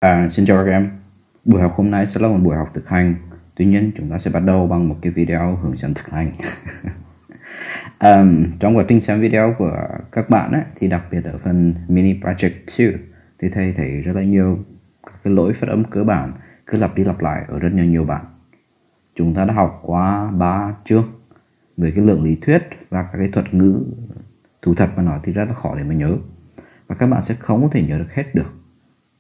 Xin chào các em. Buổi học hôm nay sẽ là một buổi học thực hành. Tuy nhiên chúng ta sẽ bắt đầu bằng một cái video hướng dẫn thực hành. Trong quá trình xem video của các bạn ấy, thì đặc biệt ở phần mini project 2 thì thầy thấy rất là nhiều các cái lỗi phát âm cơ bản cứ lặp đi lặp lại ở rất nhiều bạn. Chúng ta đã học qua 3 chương về cái lượng lý thuyết và các cái thuật ngữ, thú thật mà nói thì rất là khó để mà nhớ, và các bạn sẽ không có thể nhớ được hết được.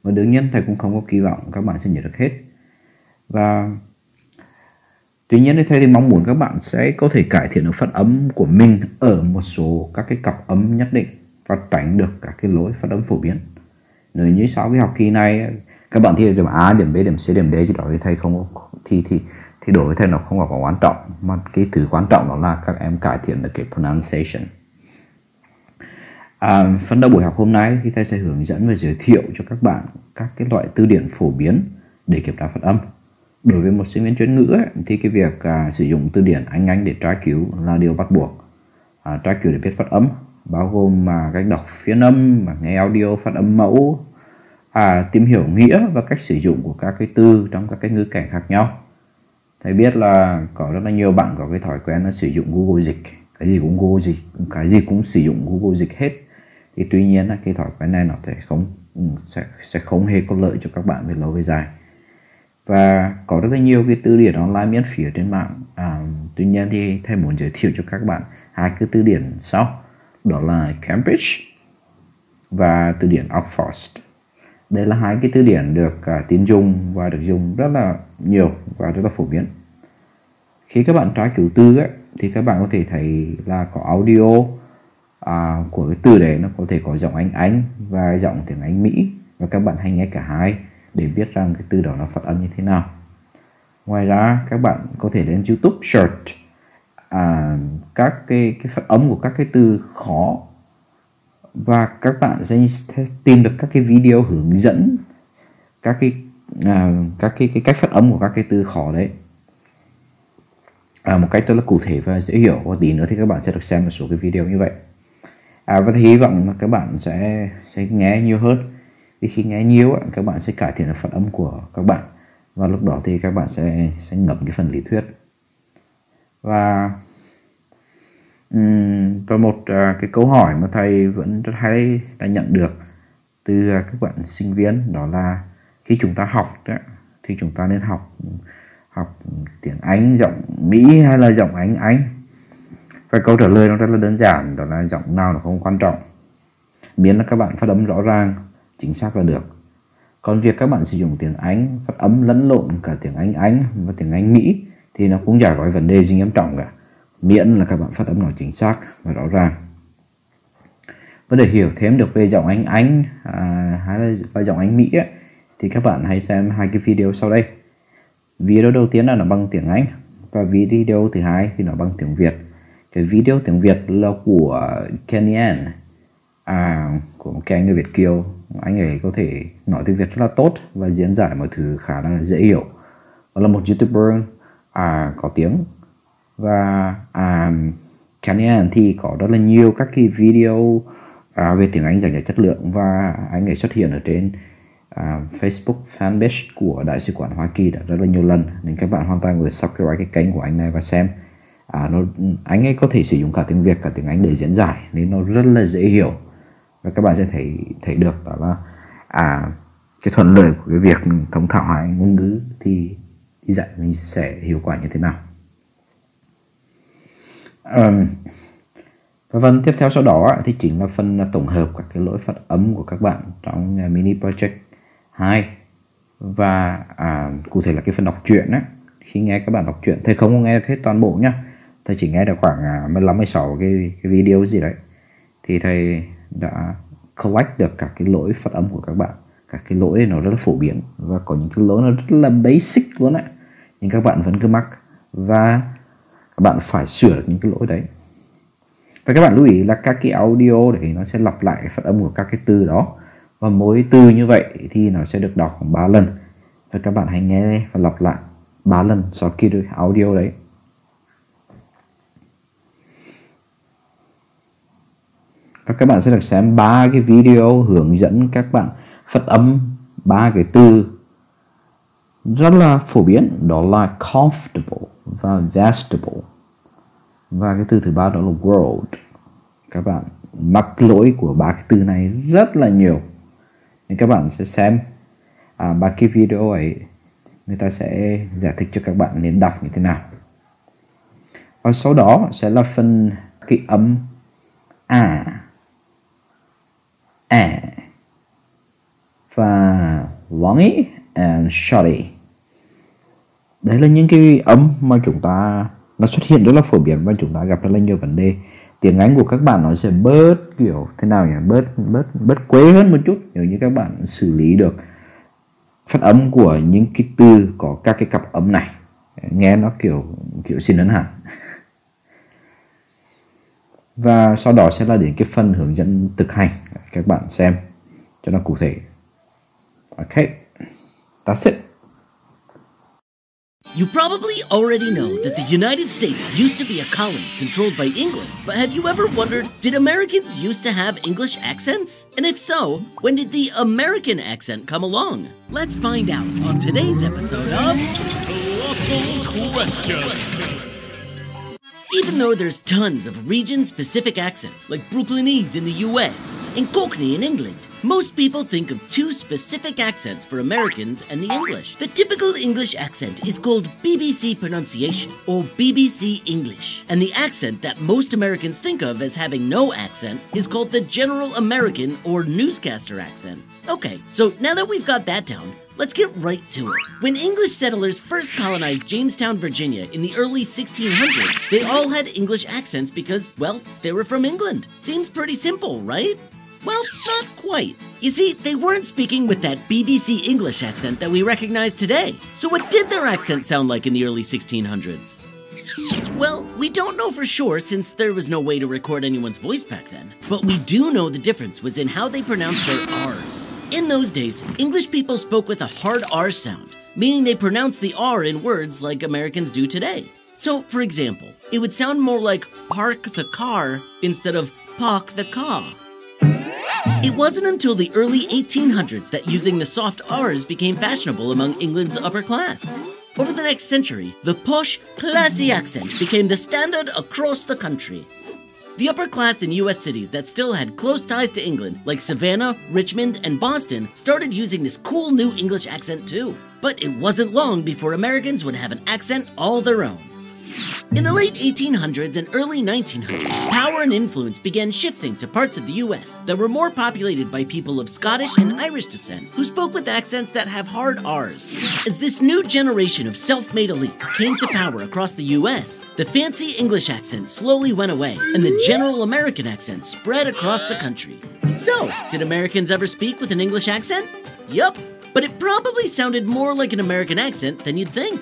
Và đương nhiên thầy cũng không có kỳ vọng các bạn sẽ nhớ được hết. Và tuy nhiên thì thầy thì mong muốn các bạn sẽ có thể cải thiện được phát âm của mình ở một số các cái cặp âm nhất định và tránh được các cái lỗi phát âm phổ biến. Nếu như sau cái học kỳ này các bạn thi điểm A, điểm B, điểm C, điểm D gì đó thì thầy không có thì đối với thầy nó không có quan trọng, mà cái thứ quan trọng đó là các em cải thiện được cái pronunciation. Phần đầu buổi học hôm nay thì thầy sẽ hướng dẫn và giới thiệu cho các bạn các cái loại từ điển phổ biến để kiểm tra phát âm. Đối với một sinh viên chuyên ngữ ấy, thì cái việc sử dụng từ điển Anh để tra cứu là điều bắt buộc. Tra cứu để biết phát âm bao gồm cách đọc phiên âm, nghe audio phát âm mẫu, tìm hiểu nghĩa và cách sử dụng của các cái từ trong các cái ngữ cảnh khác nhau. Thầy biết là có rất là nhiều bạn có cái thói quen là sử dụng Google Dịch, cái gì cũng Google Dịch, cái gì cũng sử dụng Google Dịch hết. Thì tuy nhiên là cái thói quen này nó sẽ không hề có lợi cho các bạn về lâu về dài. Và có rất là nhiều cái từ điển online miễn phí ở trên mạng. Tuy nhiên thì thầy muốn giới thiệu cho các bạn hai cái từ điển sau, đó là Cambridge và từ điển Oxford. Đây là hai cái từ điển được tin dùng và được dùng rất là nhiều và rất là phổ biến. Khi các bạn tra cứu từ ấy, thì các bạn có thể thấy là có audio của cái từ đấy, nó có thể có giọng Anh và giọng tiếng Anh Mỹ, và các bạn hay nghe cả hai để biết rằng cái từ đó nó phát âm như thế nào. Ngoài ra các bạn có thể lên YouTube search các cái phát âm của các cái từ khó, và các bạn sẽ tìm được các cái video hướng dẫn các cái cách phát âm của các cái từ khó đấy một cách rất là cụ thể và dễ hiểu. Và tí nữa thì các bạn sẽ được xem một số cái video như vậy. Và hy vọng là các bạn sẽ nghe nhiều hơn. Vì khi nghe nhiều các bạn sẽ cải thiện được phát âm của các bạn, và lúc đó thì các bạn sẽ ngấm cái phần lý thuyết. Và một cái câu hỏi mà thầy vẫn rất hay đã nhận được từ các bạn sinh viên, đó là khi chúng ta học đó, thì chúng ta nên học tiếng Anh giọng Mỹ hay là giọng Anh. Và câu trả lời nó rất là đơn giản, đó là giọng nào nó không quan trọng, miễn là các bạn phát âm rõ ràng, chính xác là được. Còn việc các bạn sử dụng tiếng Anh phát âm lẫn lộn cả tiếng Anh và tiếng Anh Mỹ thì nó cũng chả có vấn đề gì nghiêm trọng cả, miễn là các bạn phát âm nó chính xác và rõ ràng. Và để hiểu thêm được về giọng Anh hay là giọng Anh Mỹ ấy, thì các bạn hãy xem hai cái video sau đây. Video đầu tiên là nó bằng tiếng Anh, và video thứ hai thì nó bằng tiếng Việt. Cái video tiếng Việt là của Kenny An, của một cái anh người Việt kiều. Anh ấy có thể nói tiếng Việt rất là tốt và diễn giải mọi thứ khá là dễ hiểu. Đó là một YouTuber có tiếng. Và Kenny An thì có rất là nhiều các cái video về tiếng Anh giảng dạy chất lượng, và anh ấy xuất hiện ở trên Facebook fanpage của Đại sứ quán Hoa Kỳ đã rất là nhiều lần, nên các bạn hoàn toàn có thể subscribe cái kênh của anh này và xem. Anh ấy có thể sử dụng cả tiếng Việt cả tiếng Anh để diễn giải, nên nó rất là dễ hiểu, và các bạn sẽ thấy được đó là cái thuận lợi của cái việc thông thạo hai ngôn ngữ thì dạy mình sẽ hiệu quả như thế nào. Và phần tiếp theo sau đó thì chính là phần tổng hợp các cái lỗi phát âm của các bạn trong mini project 2. Và cụ thể là cái phần đọc truyện á. Khi nghe các bạn đọc truyện, thầy không có nghe được hết toàn bộ nhá, thầy chỉ nghe được khoảng 15-16 cái video gì đấy, thì thầy đã collect được các cái lỗi phát âm của các bạn. Các cái lỗi này nó rất là phổ biến, và có những cái lỗi nó rất là basic luôn á, nhưng các bạn vẫn cứ mắc, và các bạn phải sửa được những cái lỗi đấy. Và các bạn lưu ý là các cái audio đấy nó sẽ lặp lại phát âm của các cái từ đó, và mỗi từ như vậy thì nó sẽ được đọc khoảng 3 lần. Và các bạn hãy nghe và lặp lại 3 lần sau khi được audio đấy. Và các bạn sẽ được xem 3 cái video hướng dẫn các bạn phát âm ba cái từ rất là phổ biến, đó là comfortable và vestable. Và cái từ thứ ba đó là world. Các bạn mắc lỗi của ba cái từ này rất là nhiều, nên các bạn sẽ xem ba cái video ấy, người ta sẽ giải thích cho các bạn nên đọc như thế nào. Và sau đó sẽ là phần cái âm và longy and shorty. Đấy là những cái âm mà chúng ta nó xuất hiện rất là phổ biến và chúng ta gặp rất là nhiều vấn đề. Tiếng Anh của các bạn nó sẽ bớt kiểu thế nào nhỉ, bớt quế hơn một chút nếu như các bạn xử lý được phát âm của những cái từ có các cái cặp âm này, nghe nó kiểu xinh hơn hẳn. Và sau đó sẽ là đến cái phần hướng dẫn thực hành, các bạn xem cho nó cụ thể. Okay, that's it. You probably already know that the United States used to be a colony controlled by England, but have you ever wondered, did Americans used to have English accents? And if so, when did the American accent come along? Let's find out on today's episode of Colossal Question. Even though there's tons of region-specific accents like Brooklynese in the US and Cockney in England, most people think of two specific accents for Americans and the English. The typical English accent is called BBC pronunciation or BBC English, and the accent that most Americans think of as having no accent is called the General American or newscaster accent. Okay, so now that we've got that down, let's get right to it. When English settlers first colonized Jamestown, Virginia in the early 1600s, they all had English accents because, well, they were from England. Seems pretty simple, right? Well, not quite. You see, they weren't speaking with that BBC English accent that we recognize today. So what did their accent sound like in the early 1600s? Well, we don't know for sure since there was no way to record anyone's voice back then. But we do know the difference was in how they pronounced their R's. In those days, English people spoke with a hard R sound, meaning they pronounced the R in words like Americans do today. So, for example, it would sound more like park the car instead of park the car. It wasn't until the early 1800s that using the soft R's became fashionable among England's upper class. Over the next century, the posh, classy accent became the standard across the country. The upper class in US cities that still had close ties to England, like Savannah, Richmond, and Boston, started using this cool new English accent too. But it wasn't long before Americans would have an accent all their own. In the late 1800s and early 1900s, power and influence began shifting to parts of the US that were more populated by people of Scottish and Irish descent who spoke with accents that have hard R's. As this new generation of self-made elites came to power across the US, the fancy English accent slowly went away and the general American accent spread across the country. So, did Americans ever speak with an English accent? Yup, but it probably sounded more like an American accent than you'd think.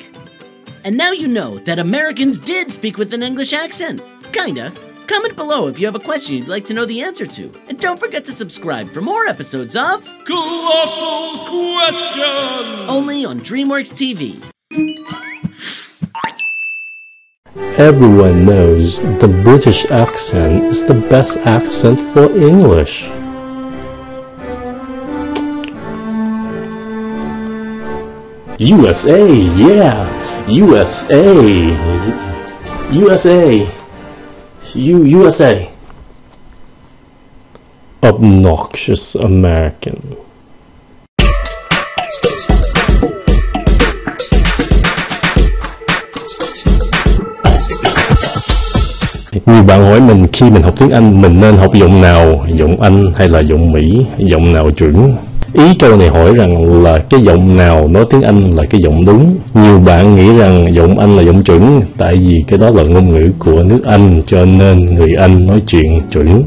And now you know that Americans did speak with an English accent. Kinda. Comment below if you have a question you'd like to know the answer to. And don't forget to subscribe for more episodes of Colossal Question! Only on DreamWorks TV. Everyone knows the British accent is the best accent for English. USA, yeah! USA! USA! USA! Obnoxious American. Nhiều bạn hỏi mình khi mình học tiếng Anh mình nên học giọng nào, giọng Anh hay là giọng Mỹ, giọng nào chuẩn? Ý câu này hỏi rằng là cái giọng nào nói tiếng Anh là cái giọng đúng. Nhiều bạn nghĩ rằng giọng Anh là giọng chuẩn, tại vì cái đó là ngôn ngữ của nước Anh, cho nên người Anh nói chuyện chuẩn.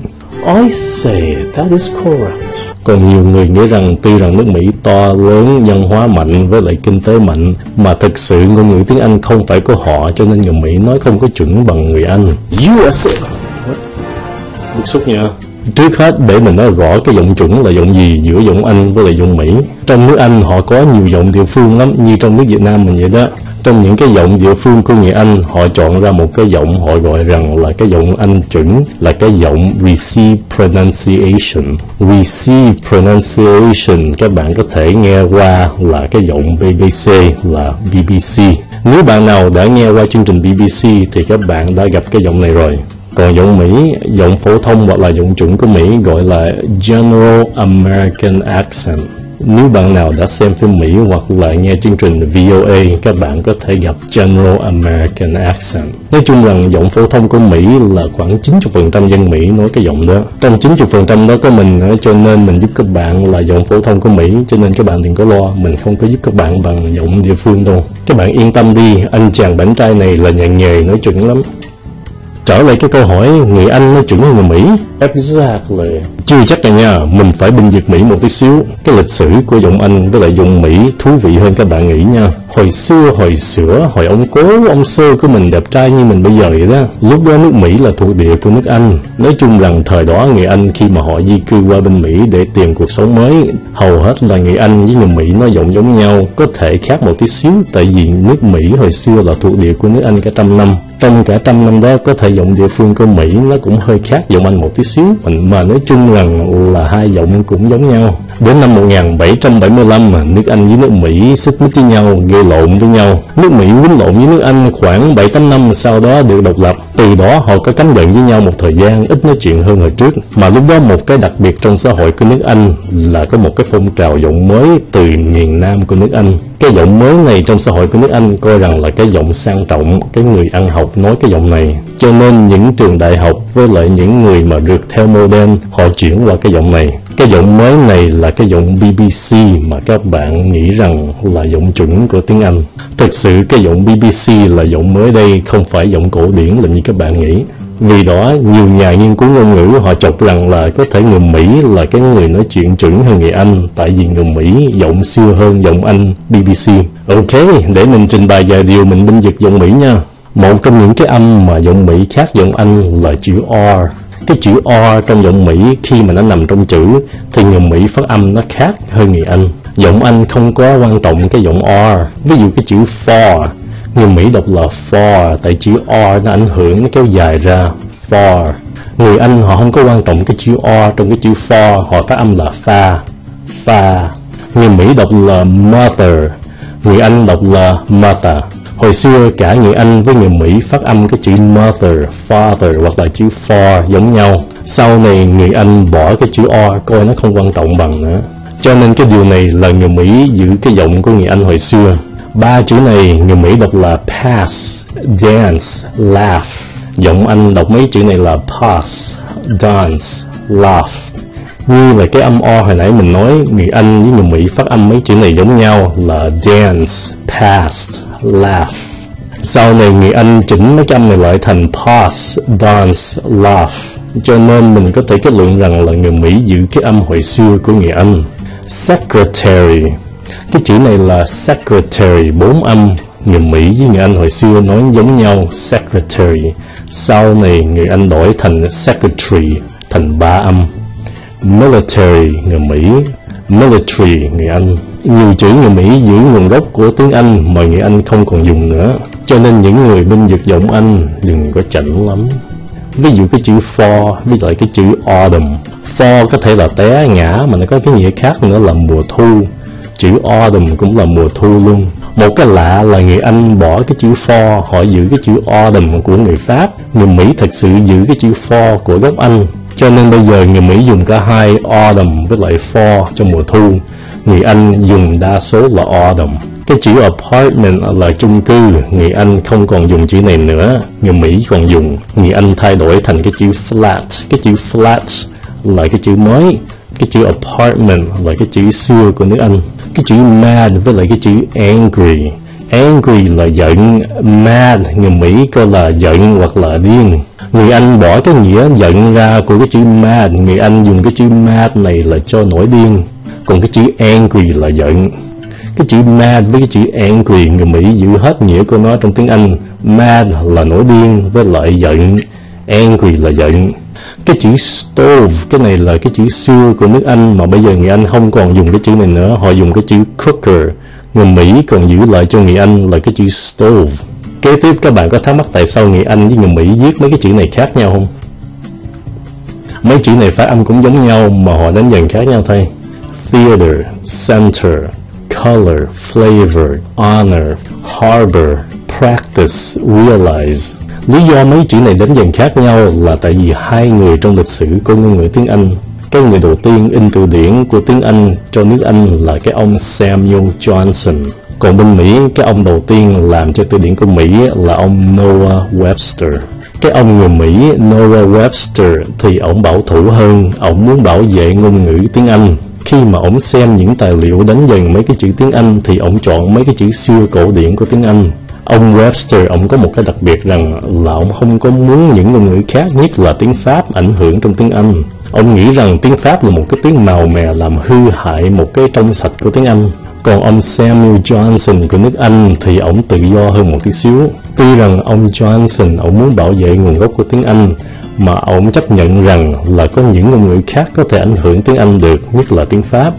I say that is correct. Còn nhiều người nghĩ rằng tuy rằng nước Mỹ to lớn, văn hóa mạnh với lại kinh tế mạnh, mà thực sự ngôn ngữ tiếng Anh không phải của họ, cho nên người Mỹ nói không có chuẩn bằng người Anh. USA. Bức xúc nha. Trước hết để mình nói rõ cái giọng chuẩn là giọng gì giữa giọng Anh với lại giọng Mỹ. Trong nước Anh họ có nhiều giọng địa phương lắm, như trong nước Việt Nam mình vậy đó. trong những cái giọng địa phương của người Anh, họ chọn ra một cái giọng họ gọi rằng là cái giọng Anh chuẩn, là cái giọng Received Pronunciation. Received Pronunciation các bạn có thể nghe qua là cái giọng BBC, là BBC. Nếu bạn nào đã nghe qua chương trình BBC thì các bạn đã gặp cái giọng này rồi. Còn giọng Mỹ, giọng phổ thông hoặc là giọng chuẩn của Mỹ gọi là General American Accent. Nếu bạn nào đã xem phim Mỹ hoặc là nghe chương trình VOA, các bạn có thể gặp General American Accent. Nói chung rằng giọng phổ thông của Mỹ là khoảng 90% dân Mỹ nói cái giọng đó. Trong 90% đó có mình, cho nên mình giúp các bạn là giọng phổ thông của Mỹ, cho nên các bạn đừng có lo, mình không có giúp các bạn bằng giọng địa phương đâu. Các bạn yên tâm đi, anh chàng bảnh trai này là nhà nghề nói chuẩn lắm. Trở lại cái câu hỏi người Anh nói chuẩn hơn người Mỹ. Exactly. Chưa chắc rồi nha, mình phải bình vực Mỹ một tí xíu. Cái lịch sử của giọng Anh với lại giọng Mỹ thú vị hơn các bạn nghĩ nha. Hồi xưa, hồi ông cố, ông sơ của mình đẹp trai như mình bây giờ vậy đó. Lúc đó nước Mỹ là thuộc địa của nước Anh. Nói chung rằng thời đó người Anh khi mà họ di cư qua bên Mỹ để tìm cuộc sống mới, hầu hết là người Anh với người Mỹ nói giọng giống nhau, có thể khác một tí xíu, tại vì nước Mỹ hồi xưa là thuộc địa của nước Anh cả trăm năm. Trong cả trăm năm đó có thể giọng địa phương của Mỹ nó cũng hơi khác giọng Anh một tí xíu, mà nói chung rằng là hai giọng cũng giống nhau. Đến năm 1775, nước Anh với nước Mỹ xích mích với nhau, gây lộn với nhau. Nước Mỹ quýnh lộn với nước Anh khoảng 7-8 năm sau đó được độc lập. Từ đó họ có cánh giận với nhau một thời gian, ít nói chuyện hơn hồi trước. Mà lúc đó một cái đặc biệt trong xã hội của nước Anh là có một cái phong trào giọng mới từ miền Nam của nước Anh. Cái giọng mới này trong xã hội của nước Anh coi rằng là cái giọng sang trọng, cái người ăn học nói cái giọng này. Cho nên những trường đại học với lại những người mà rượt theo model, họ chuyển qua cái giọng này. Cái giọng mới này là cái giọng BBC mà các bạn nghĩ rằng là giọng chuẩn của tiếng Anh. Thực sự cái giọng BBC là giọng mới đây, không phải giọng cổ điển là như các bạn nghĩ. Vì đó, nhiều nhà nghiên cứu ngôn ngữ họ chọc rằng là có thể người Mỹ là cái người nói chuyện chuẩn hơn người Anh, tại vì người Mỹ giọng xưa hơn giọng Anh BBC. Ok, để mình trình bày vài điều mình binh vực giọng Mỹ nha. Một trong những cái âm mà giọng Mỹ khác giọng Anh là chữ R. Cái chữ R trong giọng Mỹ khi mà nó nằm trong chữ thì người Mỹ phát âm nó khác hơn người Anh. Giọng Anh không có quan trọng cái giọng R. Ví dụ cái chữ for, người Mỹ đọc là for, tại chữ R nó ảnh hưởng, nó kéo dài ra for. Người Anh họ không có quan trọng cái chữ R trong cái chữ for, họ phát âm là fa. Người Mỹ đọc là mother, người Anh đọc là mother. Hồi xưa cả người Anh với người Mỹ phát âm cái chữ mother, father hoặc là chữ for giống nhau. Sau này người Anh bỏ cái chữ R, coi nó không quan trọng bằng nữa. Cho nên cái điều này là người Mỹ giữ cái giọng của người Anh hồi xưa. Ba chữ này người Mỹ đọc là pass, dance, laugh. Giọng Anh đọc mấy chữ này là pass, dance, laugh. Như là cái âm O hồi nãy mình nói, người Anh với người Mỹ phát âm mấy chữ này giống nhau là dance, pass, laugh. Sau này người Anh chỉnh mấy cái âm này lại thành pass, dance, laugh. Cho nên mình có thể kết luận rằng là người Mỹ giữ cái âm hồi xưa của người Anh. Secretary, cái chữ này là secretary, 4 âm. Người Mỹ với người Anh hồi xưa nói giống nhau, secretary. Sau này người Anh đổi thành secretary, thành 3 âm. Military, người Mỹ. Military, người Anh. Nhiều chữ người Mỹ giữ nguồn gốc của tiếng Anh mà người Anh không còn dùng nữa. Cho nên những người bên vực giọng Anh đừng có chảnh lắm. Ví dụ cái chữ for với lại cái chữ autumn. For có thể là té ngã, mà nó có cái nghĩa khác nữa là mùa thu. Chữ autumn cũng là mùa thu luôn. Một cái lạ là người Anh bỏ cái chữ for, họ giữ cái chữ autumn của người Pháp. Người Mỹ thật sự giữ cái chữ for của gốc Anh. Cho nên bây giờ người Mỹ dùng cả hai autumn với lại for cho mùa thu. Người Anh dùng đa số là autumn. Cái chữ apartment là chung cư, người Anh không còn dùng chữ này nữa, người Mỹ còn dùng. Người Anh thay đổi thành cái chữ flat. Cái chữ flat là cái chữ mới. Cái chữ apartment là cái chữ xưa của nước Anh. Cái chữ mad với lại cái chữ angry. Angry là giận, mad người Mỹ coi là giận hoặc là điên. Người Anh bỏ cái nghĩa giận ra của cái chữ mad, người Anh dùng cái chữ mad này là cho nổi điên. Còn cái chữ angry là giận. Cái chữ mad với cái chữ angry người Mỹ giữ hết nghĩa của nó trong tiếng Anh. Mad là nổi điên với lại giận, angry là giận. Cái chữ stove, cái này là cái chữ xưa của nước Anh mà bây giờ người Anh không còn dùng cái chữ này nữa, họ dùng cái chữ cooker. Người Mỹ còn giữ lại cho người Anh là cái chữ stove. Kế tiếp các bạn có thắc mắc tại sao người Anh với người Mỹ viết mấy cái chữ này khác nhau không? Mấy chữ này phát âm cũng giống nhau mà họ đánh dần khác nhau thôi. Theater, center, color, flavor, honor, harbor, practice, realize. Lý do mấy chữ này đánh dần khác nhau là tại vì hai người trong lịch sử của ngôn ngữ tiếng Anh. Cái người đầu tiên in từ điển của tiếng Anh cho nước Anh là cái ông Samuel Johnson. Còn bên Mỹ, cái ông đầu tiên làm cho từ điển của Mỹ là ông Noah Webster. Cái ông người Mỹ Noah Webster thì ổng bảo thủ hơn, ổng muốn bảo vệ ngôn ngữ tiếng Anh. Khi mà ổng xem những tài liệu đánh dần mấy cái chữ tiếng Anh thì ổng chọn mấy cái chữ xưa cổ điển của tiếng Anh. Ông Webster, ổng có một cái đặc biệt rằng là ổng không có muốn những ngôn ngữ khác, nhất là tiếng Pháp, ảnh hưởng trong tiếng Anh. Ông nghĩ rằng tiếng Pháp là một cái tiếng màu mè làm hư hại một cái trong sạch của tiếng Anh. Còn ông Samuel Johnson của nước Anh thì ổng tự do hơn một tí xíu. Tuy rằng ông Johnson, ổng muốn bảo vệ nguồn gốc của tiếng Anh, mà ổng chấp nhận rằng là có những ngôn ngữ khác có thể ảnh hưởng tiếng Anh được, nhất là tiếng Pháp.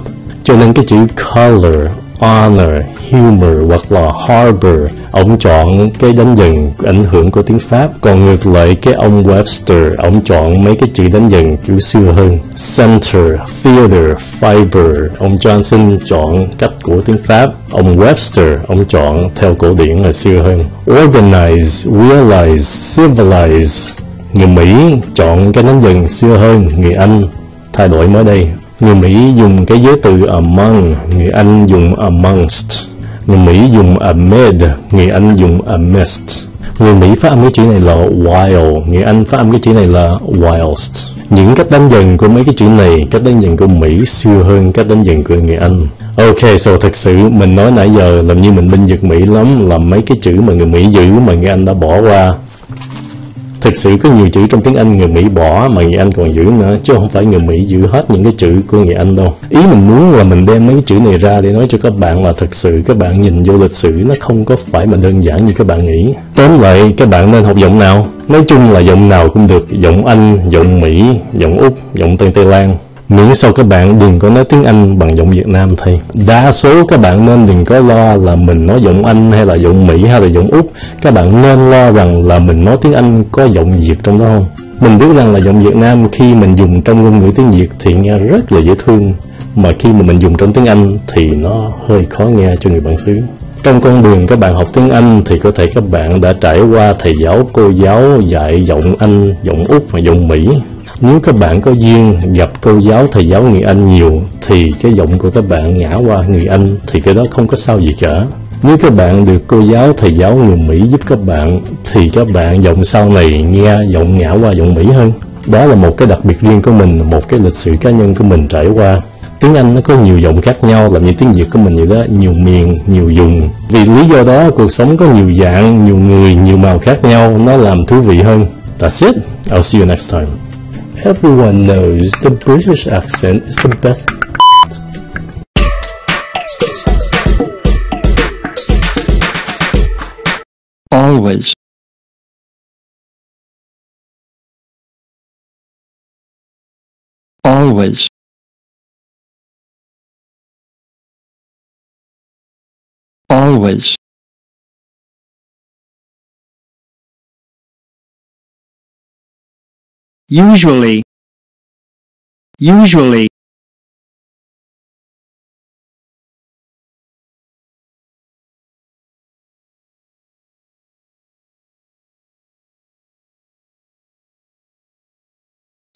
Cho nên cái chữ color, honor, humor hoặc là harbor, ông chọn cái đánh dần ảnh hưởng của tiếng Pháp. Còn ngược lại cái ông Webster, ông chọn mấy cái chữ đánh dần kiểu xưa hơn. Center, theater, fiber, ông Johnson chọn cách của tiếng Pháp. Ông Webster, ông chọn theo cổ điển là xưa hơn. Organize, realize, civilize. Người Mỹ chọn cái đánh dần xưa hơn, người Anh thay đổi mới đây. Người Mỹ dùng cái giới từ among, người Anh dùng amongst. Người Mỹ dùng amid, người Anh dùng amidst. Người Mỹ phát âm cái chữ này là while, người Anh phát âm cái chữ này là whilst. Những cách đánh dần của mấy cái chữ này, cách đánh dần của Mỹ xưa hơn cách đánh dần của người Anh. Ok, so thật sự mình nói nãy giờ làm như mình binh vực Mỹ lắm, làm mấy cái chữ mà người Mỹ giữ mà người Anh đã bỏ qua. Thực sự có nhiều chữ trong tiếng Anh người Mỹ bỏ mà người Anh còn giữ nữa, chứ không phải người Mỹ giữ hết những cái chữ của người Anh đâu. Ý mình muốn là mình đem mấy cái chữ này ra để nói cho các bạn là thực sự các bạn nhìn vô lịch sử nó không có phải mà đơn giản như các bạn nghĩ. Tóm lại, các bạn nên học giọng nào? Nói chung là giọng nào cũng được, giọng Anh, giọng Mỹ, giọng Úc, giọng Tây Lan. Miễn sao các bạn đừng có nói tiếng Anh bằng giọng Việt Nam thôi. Đa số các bạn nên đừng có lo là mình nói giọng Anh hay là giọng Mỹ hay là giọng Úc. Các bạn nên lo rằng là mình nói tiếng Anh có giọng Việt trong đó không. Mình biết rằng là giọng Việt Nam khi mình dùng trong ngôn ngữ tiếng Việt thì nghe rất là dễ thương, mà khi mà mình dùng trong tiếng Anh thì nó hơi khó nghe cho người bản xứ. Trong con đường các bạn học tiếng Anh thì có thể các bạn đã trải qua thầy giáo, cô giáo dạy giọng Anh, giọng Úc và giọng Mỹ. Nếu các bạn có duyên gặp cô giáo, thầy giáo người Anh nhiều thì cái giọng của các bạn ngã qua người Anh thì cái đó không có sao gì cả. Nếu các bạn được cô giáo, thầy giáo người Mỹ giúp các bạn thì các bạn giọng sau này nghe giọng ngã qua giọng Mỹ hơn. Đó là một cái đặc biệt riêng của mình, một cái lịch sử cá nhân của mình trải qua. Tiếng Anh nó có nhiều giọng khác nhau, làm như tiếng Việt của mình vậy đó, nhiều miền, nhiều vùng. Vì lý do đó, cuộc sống có nhiều dạng, nhiều người, nhiều màu khác nhau, nó làm thú vị hơn. That's it. I'll see you next time. Everyone knows the British accent is the best. Always. Always. Always. Usually. Usually.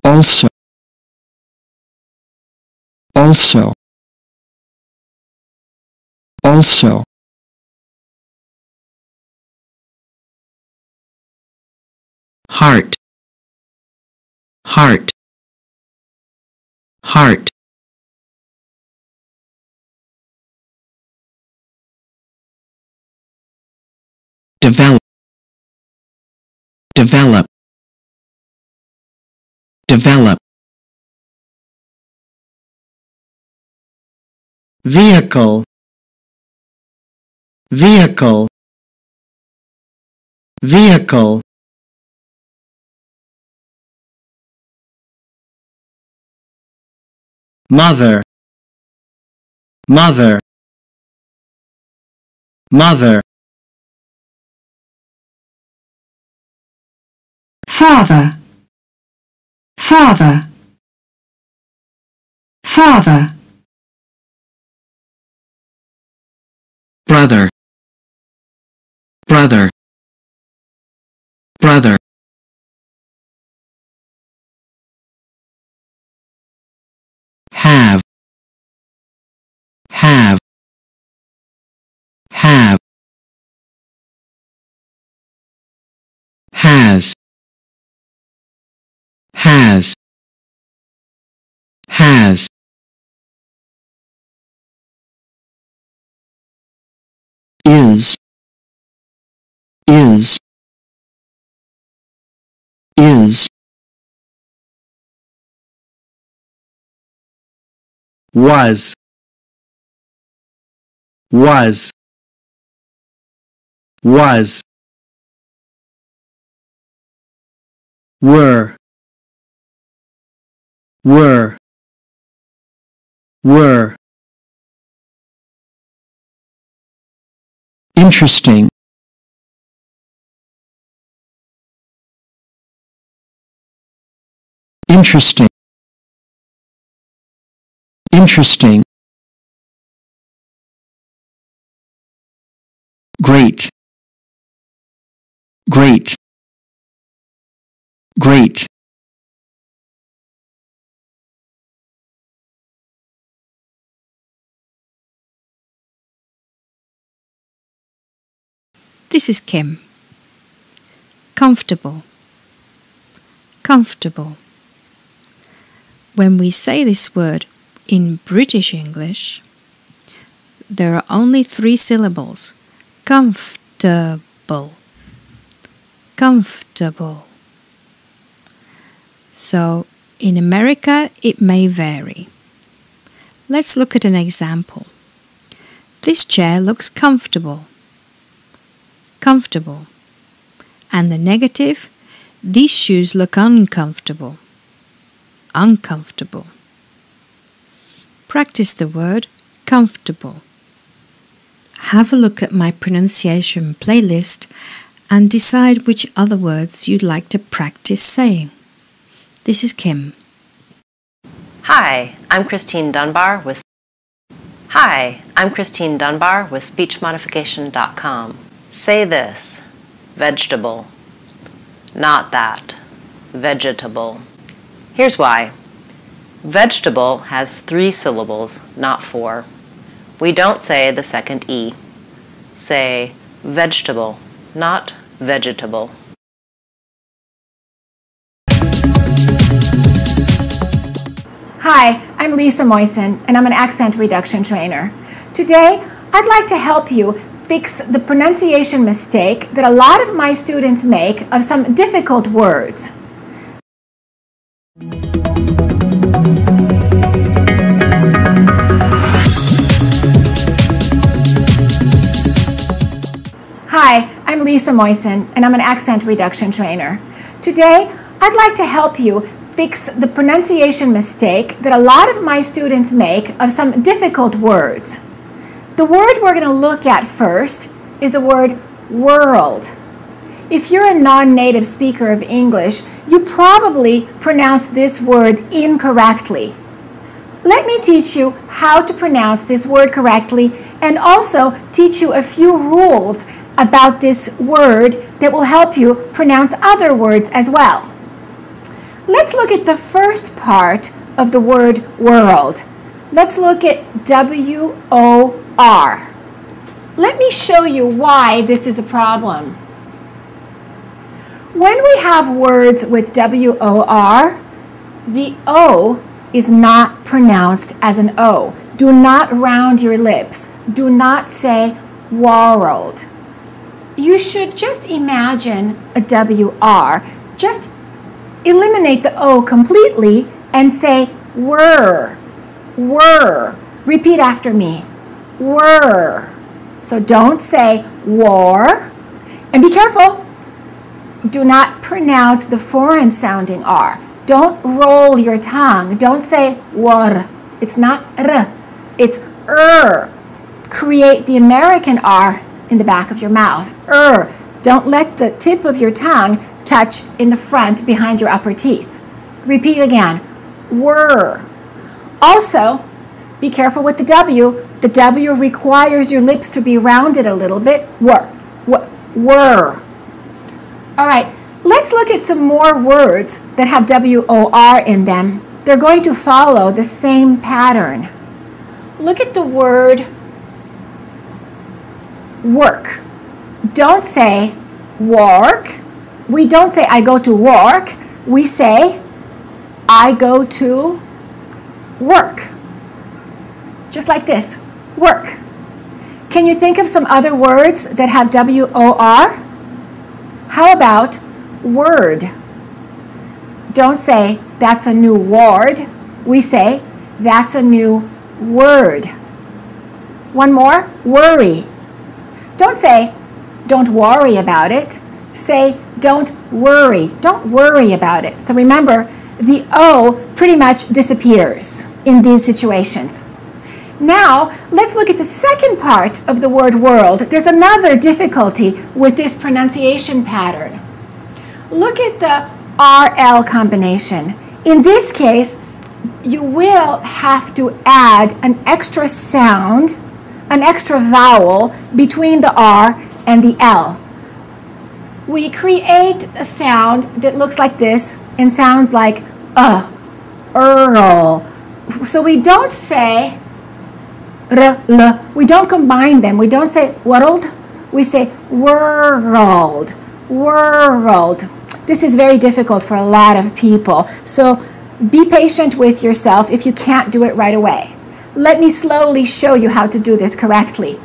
Also. Also. Also. Heart. Heart. Heart. Develop. Develop. Develop. Vehicle. Vehicle. Vehicle. Mother. Mother. mother, father, father, father, brother, brother, brother, have, have, have, has, has, has, is, is, is, was, was, was, were, were, were, interesting, interesting, interesting, great, great, great, This is Kim. Comfortable. Comfortable. When we say this word in British English, there are only 3 syllables. Comfortable. Comfortable. So, in America, it may vary. Let's look at an example. This chair looks comfortable. Comfortable. And the negative, these shoes look uncomfortable. Uncomfortable. Practice the word comfortable. Have a look at my pronunciation playlist and decide which other words you'd like to practice saying. This is Kim. Hi, I'm Christine Dunbar with SpeechModification.com. Say this, vegetable, not that, vegetable. Here's why. Vegetable has 3 syllables, not 4. We don't say the second E. Say vegetable, not vegetable. Hi, I'm Lisa Moisen, and I'm an accent reduction trainer. Today, I'd like to help you fix the pronunciation mistake that a lot of my students make of some difficult words. Hi, I'm Lisa Moisen, and I'm an accent reduction trainer. Today, I'd like to help you fix the pronunciation mistake that a lot of my students make of some difficult words. The word we're going to look at first is the word world. If you're a non-native speaker of English, you probably pronounce this word incorrectly. Let me teach you how to pronounce this word correctly and also teach you a few rules about this word that will help you pronounce other words as well. Let's look at the first part of the word world. Let's look at W-O-R. Let me show you why this is a problem. When we have words with W-O-R, the O is not pronounced as an O. Do not round your lips. Do not say world. You should just imagine a W-R. Just eliminate the O completely and say were. Were. Repeat after me. Were. So don't say war. And be careful. Do not pronounce the foreign sounding R. Don't roll your tongue. Don't say war. It's not R. It's er. Create the American R in the back of your mouth. Don't let the tip of your tongue touch in the front behind your upper teeth. Repeat again. Were. Also, be careful with the W. The W requires your lips to be rounded a little bit. Were. All right, let's look at some more words that have W-O-R in them. They're going to follow the same pattern. Look at the word work. Don't say work. We don't say I go to work. We say I go to work. Just like this, work. Can you think of some other words that have W-O-R? How about word? Don't say that's a new word. We say that's a new word. One more, worry. Don't say don't worry about it. Say don't worry. Don't worry about it. So remember, the O pretty much disappears in these situations. Now, let's look at the second part of the word world. There's another difficulty with this pronunciation pattern. Look at the RL combination. In this case, you will have to add an extra sound, an extra vowel between the R and the L. We create a sound that looks like this and sounds like Earl. So we don't say we don't combine them. We don't say world. We say world. World. This is very difficult for a lot of people. So be patient with yourself if you can't do it right away. Let me slowly show you how to do this correctly.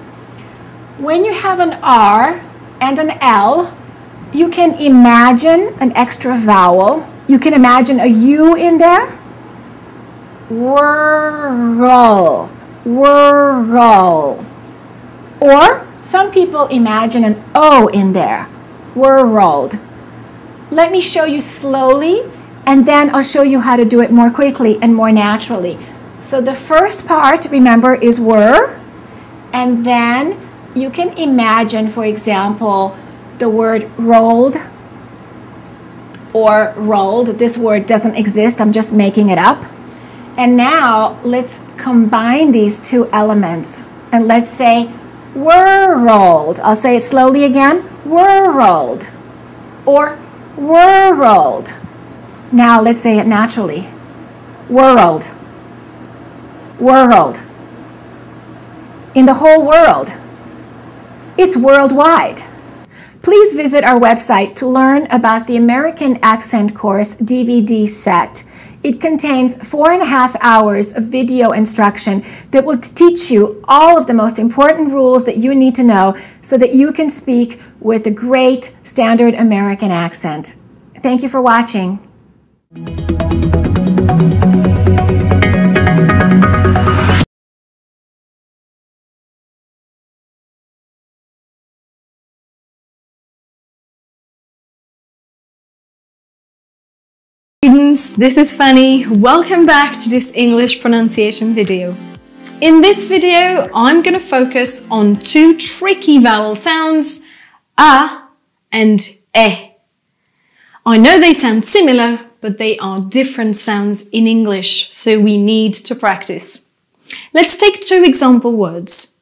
When you have an R and an L, you can imagine an extra vowel. You can imagine a U in there. Whirl. Whirl. Or some people imagine an O in there. Whirled. Let me show you slowly, and then I'll show you how to do it more quickly and more naturally. So the first part, remember, is whir, and then you can imagine, for example, the word rolled or rolled. This word doesn't exist, I'm just making it up. And now let's combine these two elements and let's say whirled. I'll say it slowly again. Whirled or whirled. Now let's say it naturally. World. World. In the whole world. It's worldwide. Please visit our website to learn about the American Accent Course DVD set. It contains 4.5 hours of video instruction that will teach you all of the most important rules that you need to know so that you can speak with a great standard American accent. Thank you for watching. Students, this is Fanny. Welcome back to this English pronunciation video. In this video, I'm going to focus on two tricky vowel sounds, A and E. I know they sound similar, but they are different sounds in English, so we need to practice. Let's take two example words.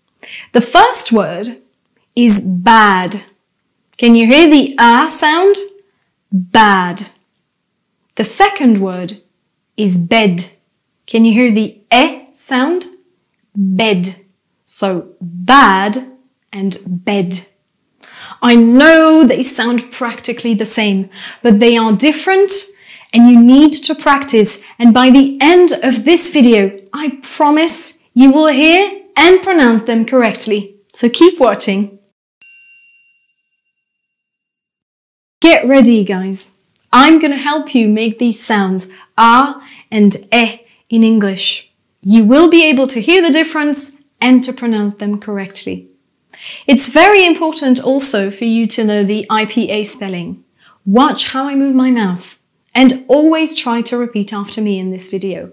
The first word is bad. Can you hear the A sound? Bad. The second word is bed. Can you hear the E sound? Bed. So bad and bed. I know they sound practically the same, but they are different and you need to practice. And by the end of this video, I promise you will hear and pronounce them correctly. So keep watching. Get ready, guys. I'm going to help you make these sounds A and E in English. You will be able to hear the difference and to pronounce them correctly. It's very important also for you to know the IPA spelling. Watch how I move my mouth and always try to repeat after me in this video.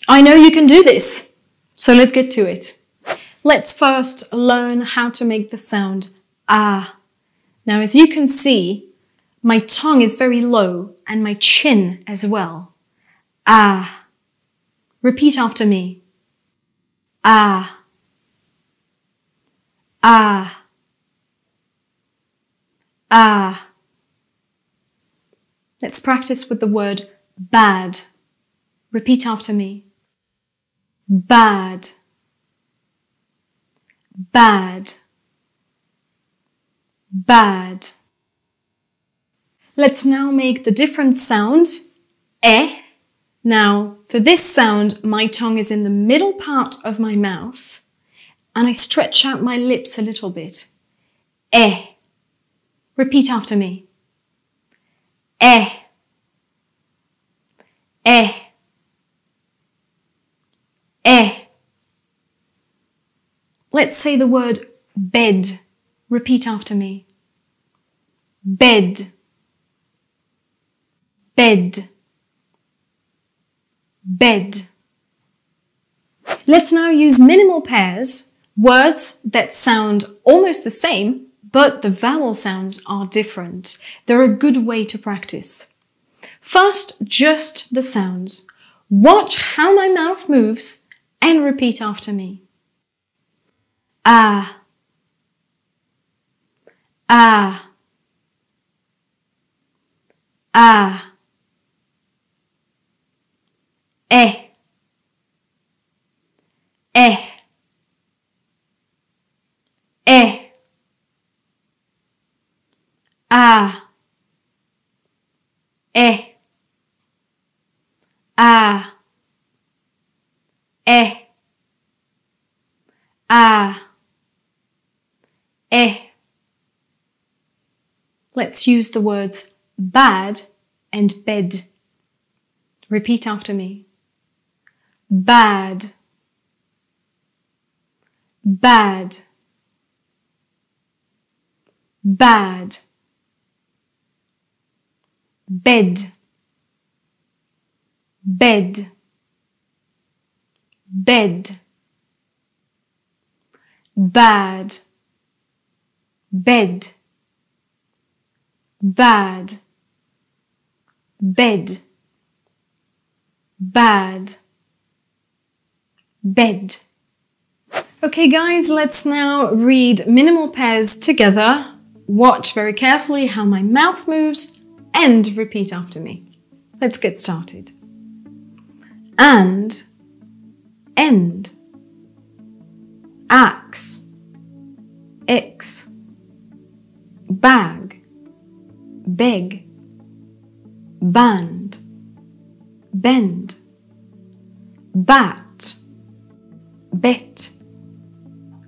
I know you can do this, so let's get to it. Let's first learn how to make the sound ah. Now, as you can see, my tongue is very low and my chin as well. Ah. Repeat after me. Ah. Ah. Ah. Let's practice with the word bad. Repeat after me. Bad. Bad. Bad. Let's now make the different sounds. Eh. Now, for this sound, my tongue is in the middle part of my mouth and I stretch out my lips a little bit. Eh. Repeat after me. Eh. Eh. Eh. Let's say the word bed. Repeat after me. Bed. Bed. Bed. Let's now use minimal pairs, words that sound almost the same, but the vowel sounds are different. They're a good way to practice. First, just the sounds. Watch how my mouth moves and repeat after me. Ah. Ah. Ah. Eh. Eh. Eh. Ah. Eh. Ah. Eh. Ah. Eh. Let's use the words bad and bed. Repeat after me. Bad. Bad. Bad. Bed. Bed. Bed. Bad. Bed. Bad. Bed. Bad. Bed. Okay guys, let's now read minimal pairs together. Watch very carefully how my mouth moves and repeat after me. Let's get started. And, end, axe, X, bag, beg, band, bend, bat, bet,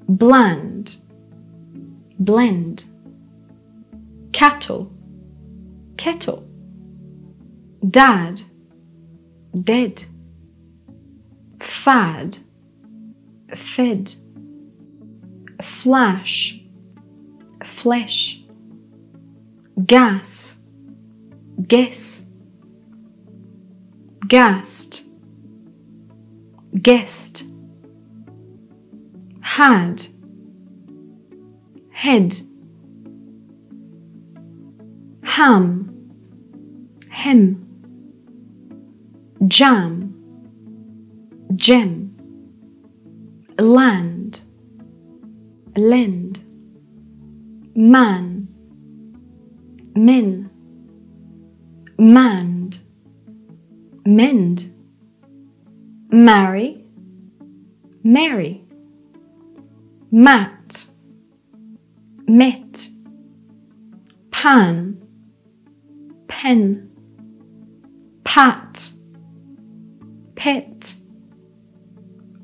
bland, blend, cattle, kettle, dad, dead, fad, fed, flash, flesh, gas, guess, gassed, guessed, had, head, ham, hem, jam, gem, land, lend, man, men, mand, mend, marry, merry, mat, met, pan, pen, pat, pet,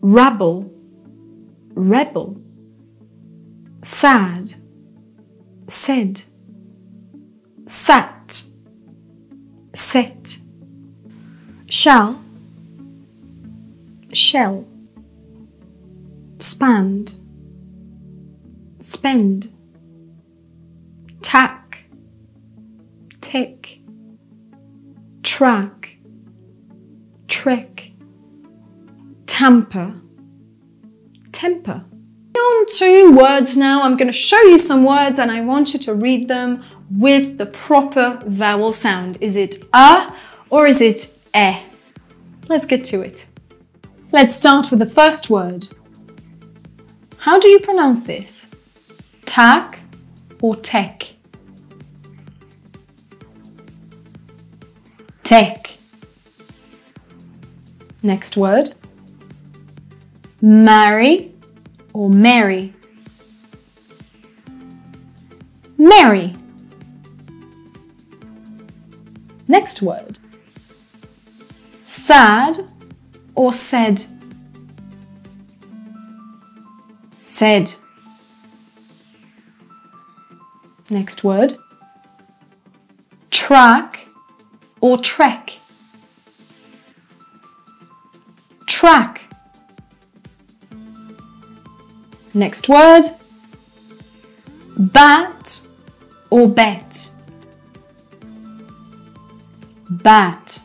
rabble, rebel, sad, said, sat, set, shall, shell, spanned, spend, tack, tick, track, trick, tamper, temper, to words now. I'm going to show you some words and I want you to read them with the proper vowel sound. Is it a or is it e? Let's get to it. Let's start with the first word. How do you pronounce this? Tak or tek? Tek. Next word. Marry or Mary? Mary. Next word. Sad or said? Said. Next word. Track or trek? Track. Next word. Bat or bet? Bat.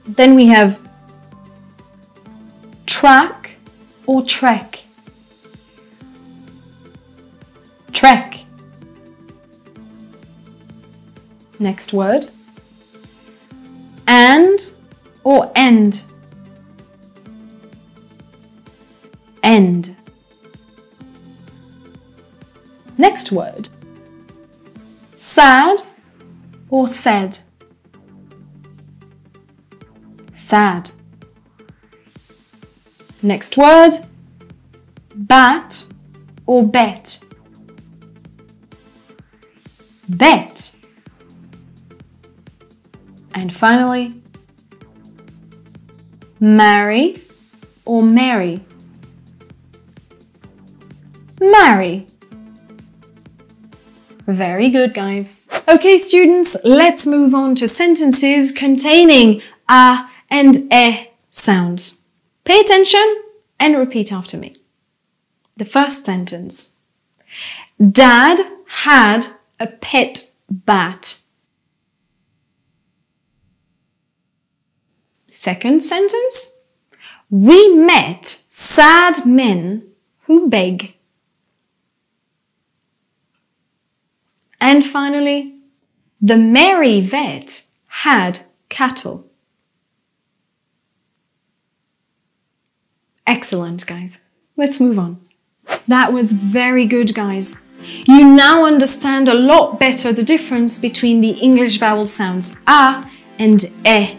Then we have track or trek? Trek. Next word. And or end? End. Next word. Sad or said? Sad. Next word. Bat or bet? Bet. And finally, marry or marry? Marry. Very good, guys. Okay, students, let's move on to sentences containing a and e sounds. Pay attention and repeat after me. The first sentence. Dad had a pet bat. Second sentence. We met sad men who beg. And finally, the merry vet had cattle. Excellent, guys. Let's move on. That was very good, guys. You now understand a lot better the difference between the English vowel sounds a and e.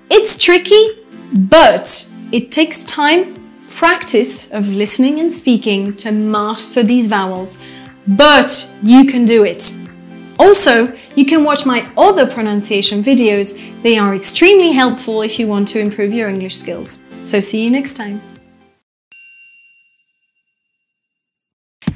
It's tricky, but it takes time, practice of listening and speaking to master these vowels, but you can do it. Also, you can watch my other pronunciation videos. They are extremely helpful if you want to improve your English skills. So see you next time.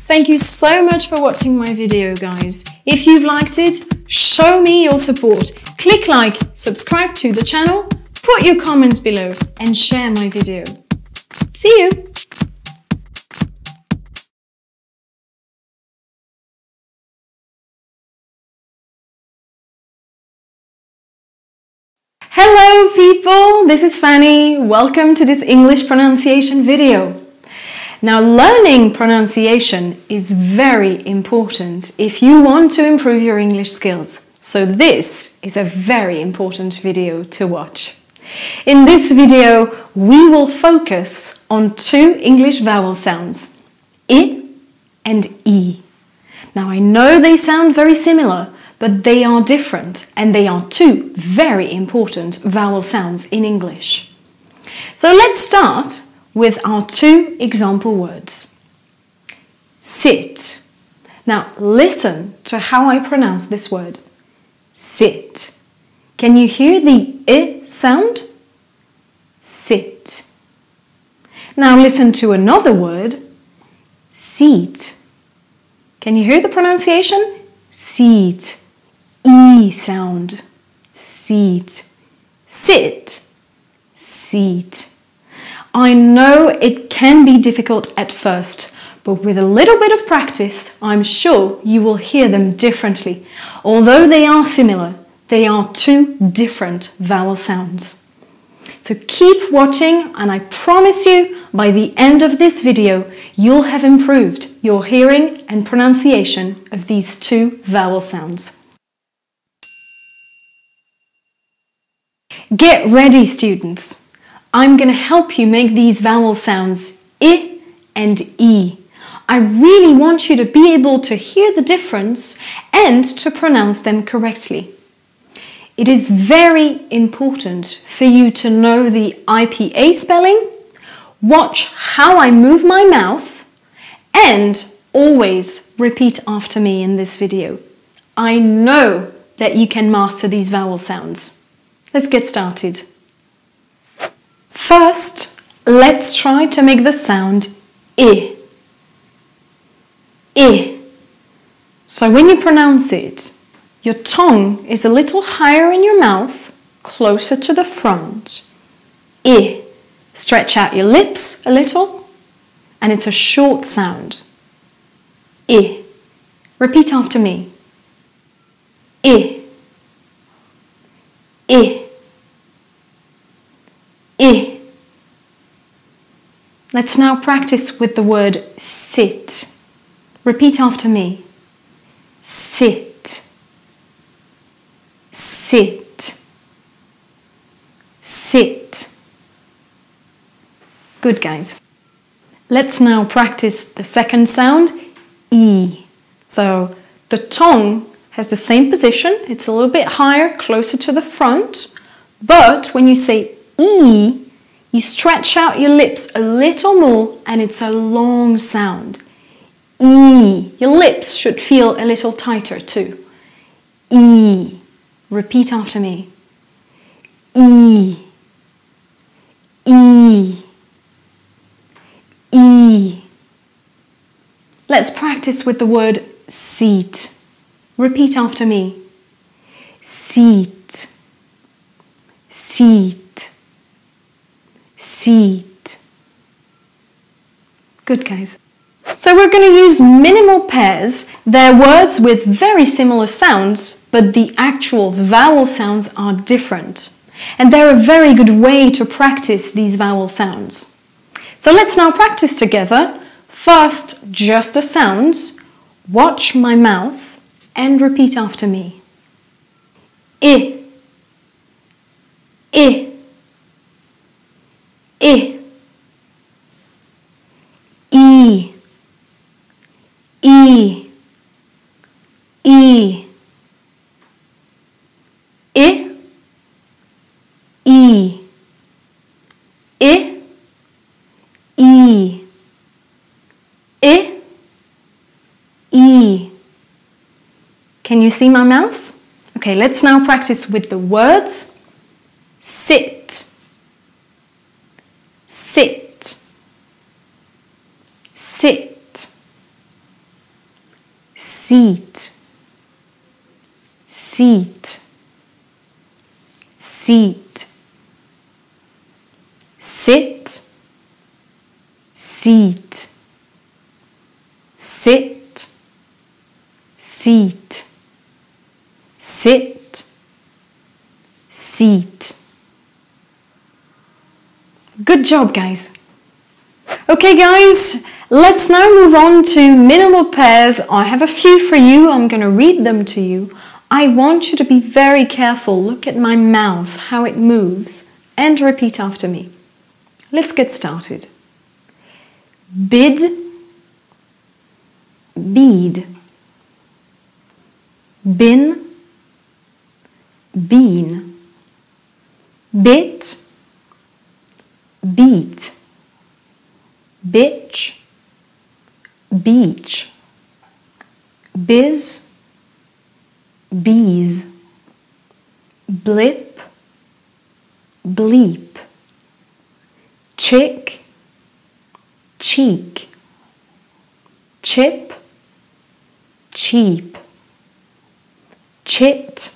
Thank you so much for watching my video, guys. If you've liked it, show me your support. Click like, subscribe to the channel, put your comments below and share my video. See you! Hello people, this is Fanny. Welcome to this English pronunciation video. Now, learning pronunciation is very important if you want to improve your English skills. So this is a very important video to watch. In this video, we will focus on two English vowel sounds, I and E. Now, I know they sound very similar, but they are different and they are two very important vowel sounds in English. So let's start with our two example words. Sit. Now listen to how I pronounce this word. Sit. Can you hear the I sound? Sit. Now listen to another word. Seat. Can you hear the pronunciation? Seat. E sound. Seat. Sit. Seat. I know it can be difficult at first, but with a little bit of practice, I'm sure you will hear them differently. Although they are similar, they are two different vowel sounds. So keep watching and I promise you, by the end of this video, you'll have improved your hearing and pronunciation of these two vowel sounds. Get ready, students. I'm going to help you make these vowel sounds I and E. I really want you to be able to hear the difference and to pronounce them correctly. It is very important for you to know the IPA spelling, watch how I move my mouth, and always repeat after me in this video. I know that you can master these vowel sounds. Let's get started. First, let's try to make the sound I. I. So when you pronounce it, your tongue is a little higher in your mouth, closer to the front. I. Stretch out your lips a little, and it's a short sound. I. Repeat after me. I. I. I. Let's now practice with the word sit. Repeat after me. Sit. Sit. Sit. Good, guys. Let's now practice the second sound, E. So the tongue has the same position. It's a little bit higher, closer to the front. But when you say E, you stretch out your lips a little more and it's a long sound. E. Your lips should feel a little tighter too. E. Repeat after me. E. E. E. Let's practice with the word seat. Repeat after me. Seat. Seat. Seat. Good, guys. So we're going to use minimal pairs. They're words with very similar sounds, but the actual vowel sounds are different. And they're a very good way to practice these vowel sounds. So let's now practice together. First, just the sounds. Watch my mouth and repeat after me. I. I. I. E. E. E. I. E. I. E. I. E. Can you see my mouth? Okay, let's now practice with the words. Sit. Sit. Sit. Seat. Seat. Seat. Sit. Seat. Sit. Seat. Sit. Seat. Good job, guys. Okay, guys, let's now move on to minimal pairs. I have a few for you. I'm going to read them to you. I want you to be very careful. Look at my mouth, how it moves, and repeat after me. Let's get started. Bid, bead. Bin, bean. Bit, beat. Bitch, beach. Biz, bees. Blip, bleep. Chick, cheek. Chip, cheap. Chit,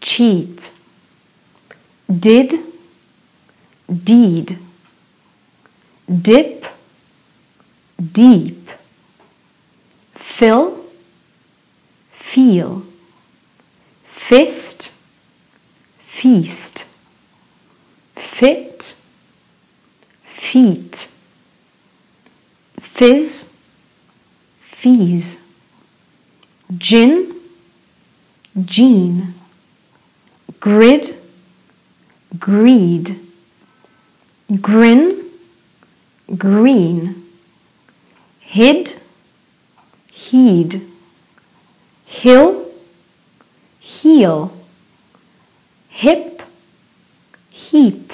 cheat. Did, deed. Dip, deep. Fill, feel. Fist, feast. Fit, feet. Fizz, fees. Gin, gene. Grid, greed. Grin, green. Hid, heed. Hill, heel. Hip, heap.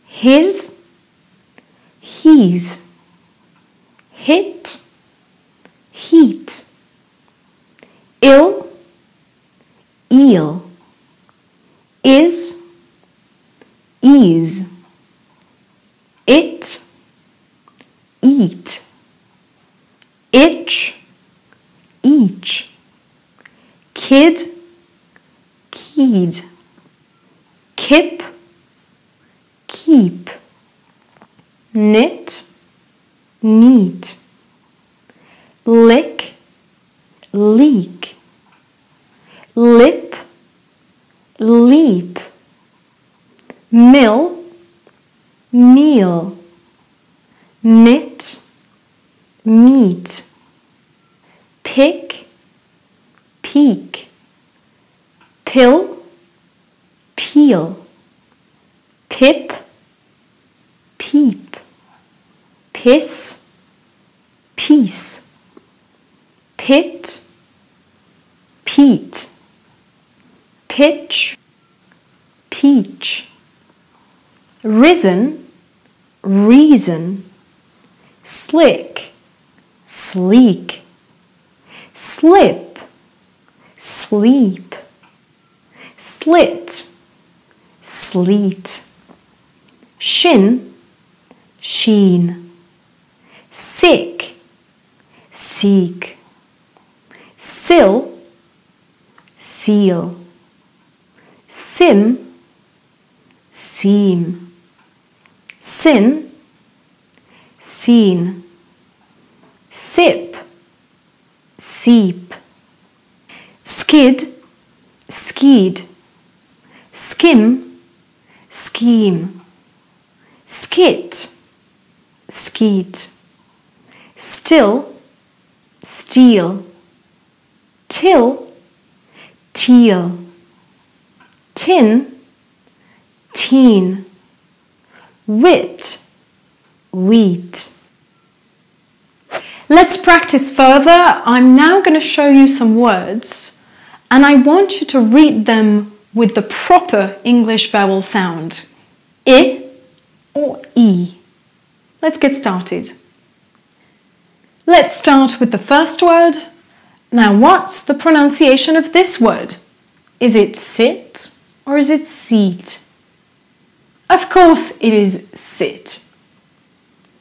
His, he's. Hit, heat. Ill, eel. Is, ease. It, eat. Itch, each. Kid, keyed. Kip, keep. Knit, neat. Lick, leak. Lip, leap. Mill, meal. Knit, meat. Pick, peak. Pill, peel. Pip, peep. Piss, peace. Pit, peat. Pitch, peach. Risen, reason. Slick, sleek. Slip, sleep. Slit, sleet. Shin, sheen. Sick, seek. Sill, seal. Sim, seam. Sin, seen. Sip, seep. Skid, skied. Skim, scheme. Skit, skeet. Still, steal. Till, teal. Tin, teen. Wit, wheat. Let's practice further. I'm now going to show you some words and I want you to read them with the proper English vowel sound. I or E. Let's get started. Let's start with the first word. Now, what's the pronunciation of this word? Is it sit or is it seat? Of course it is sit.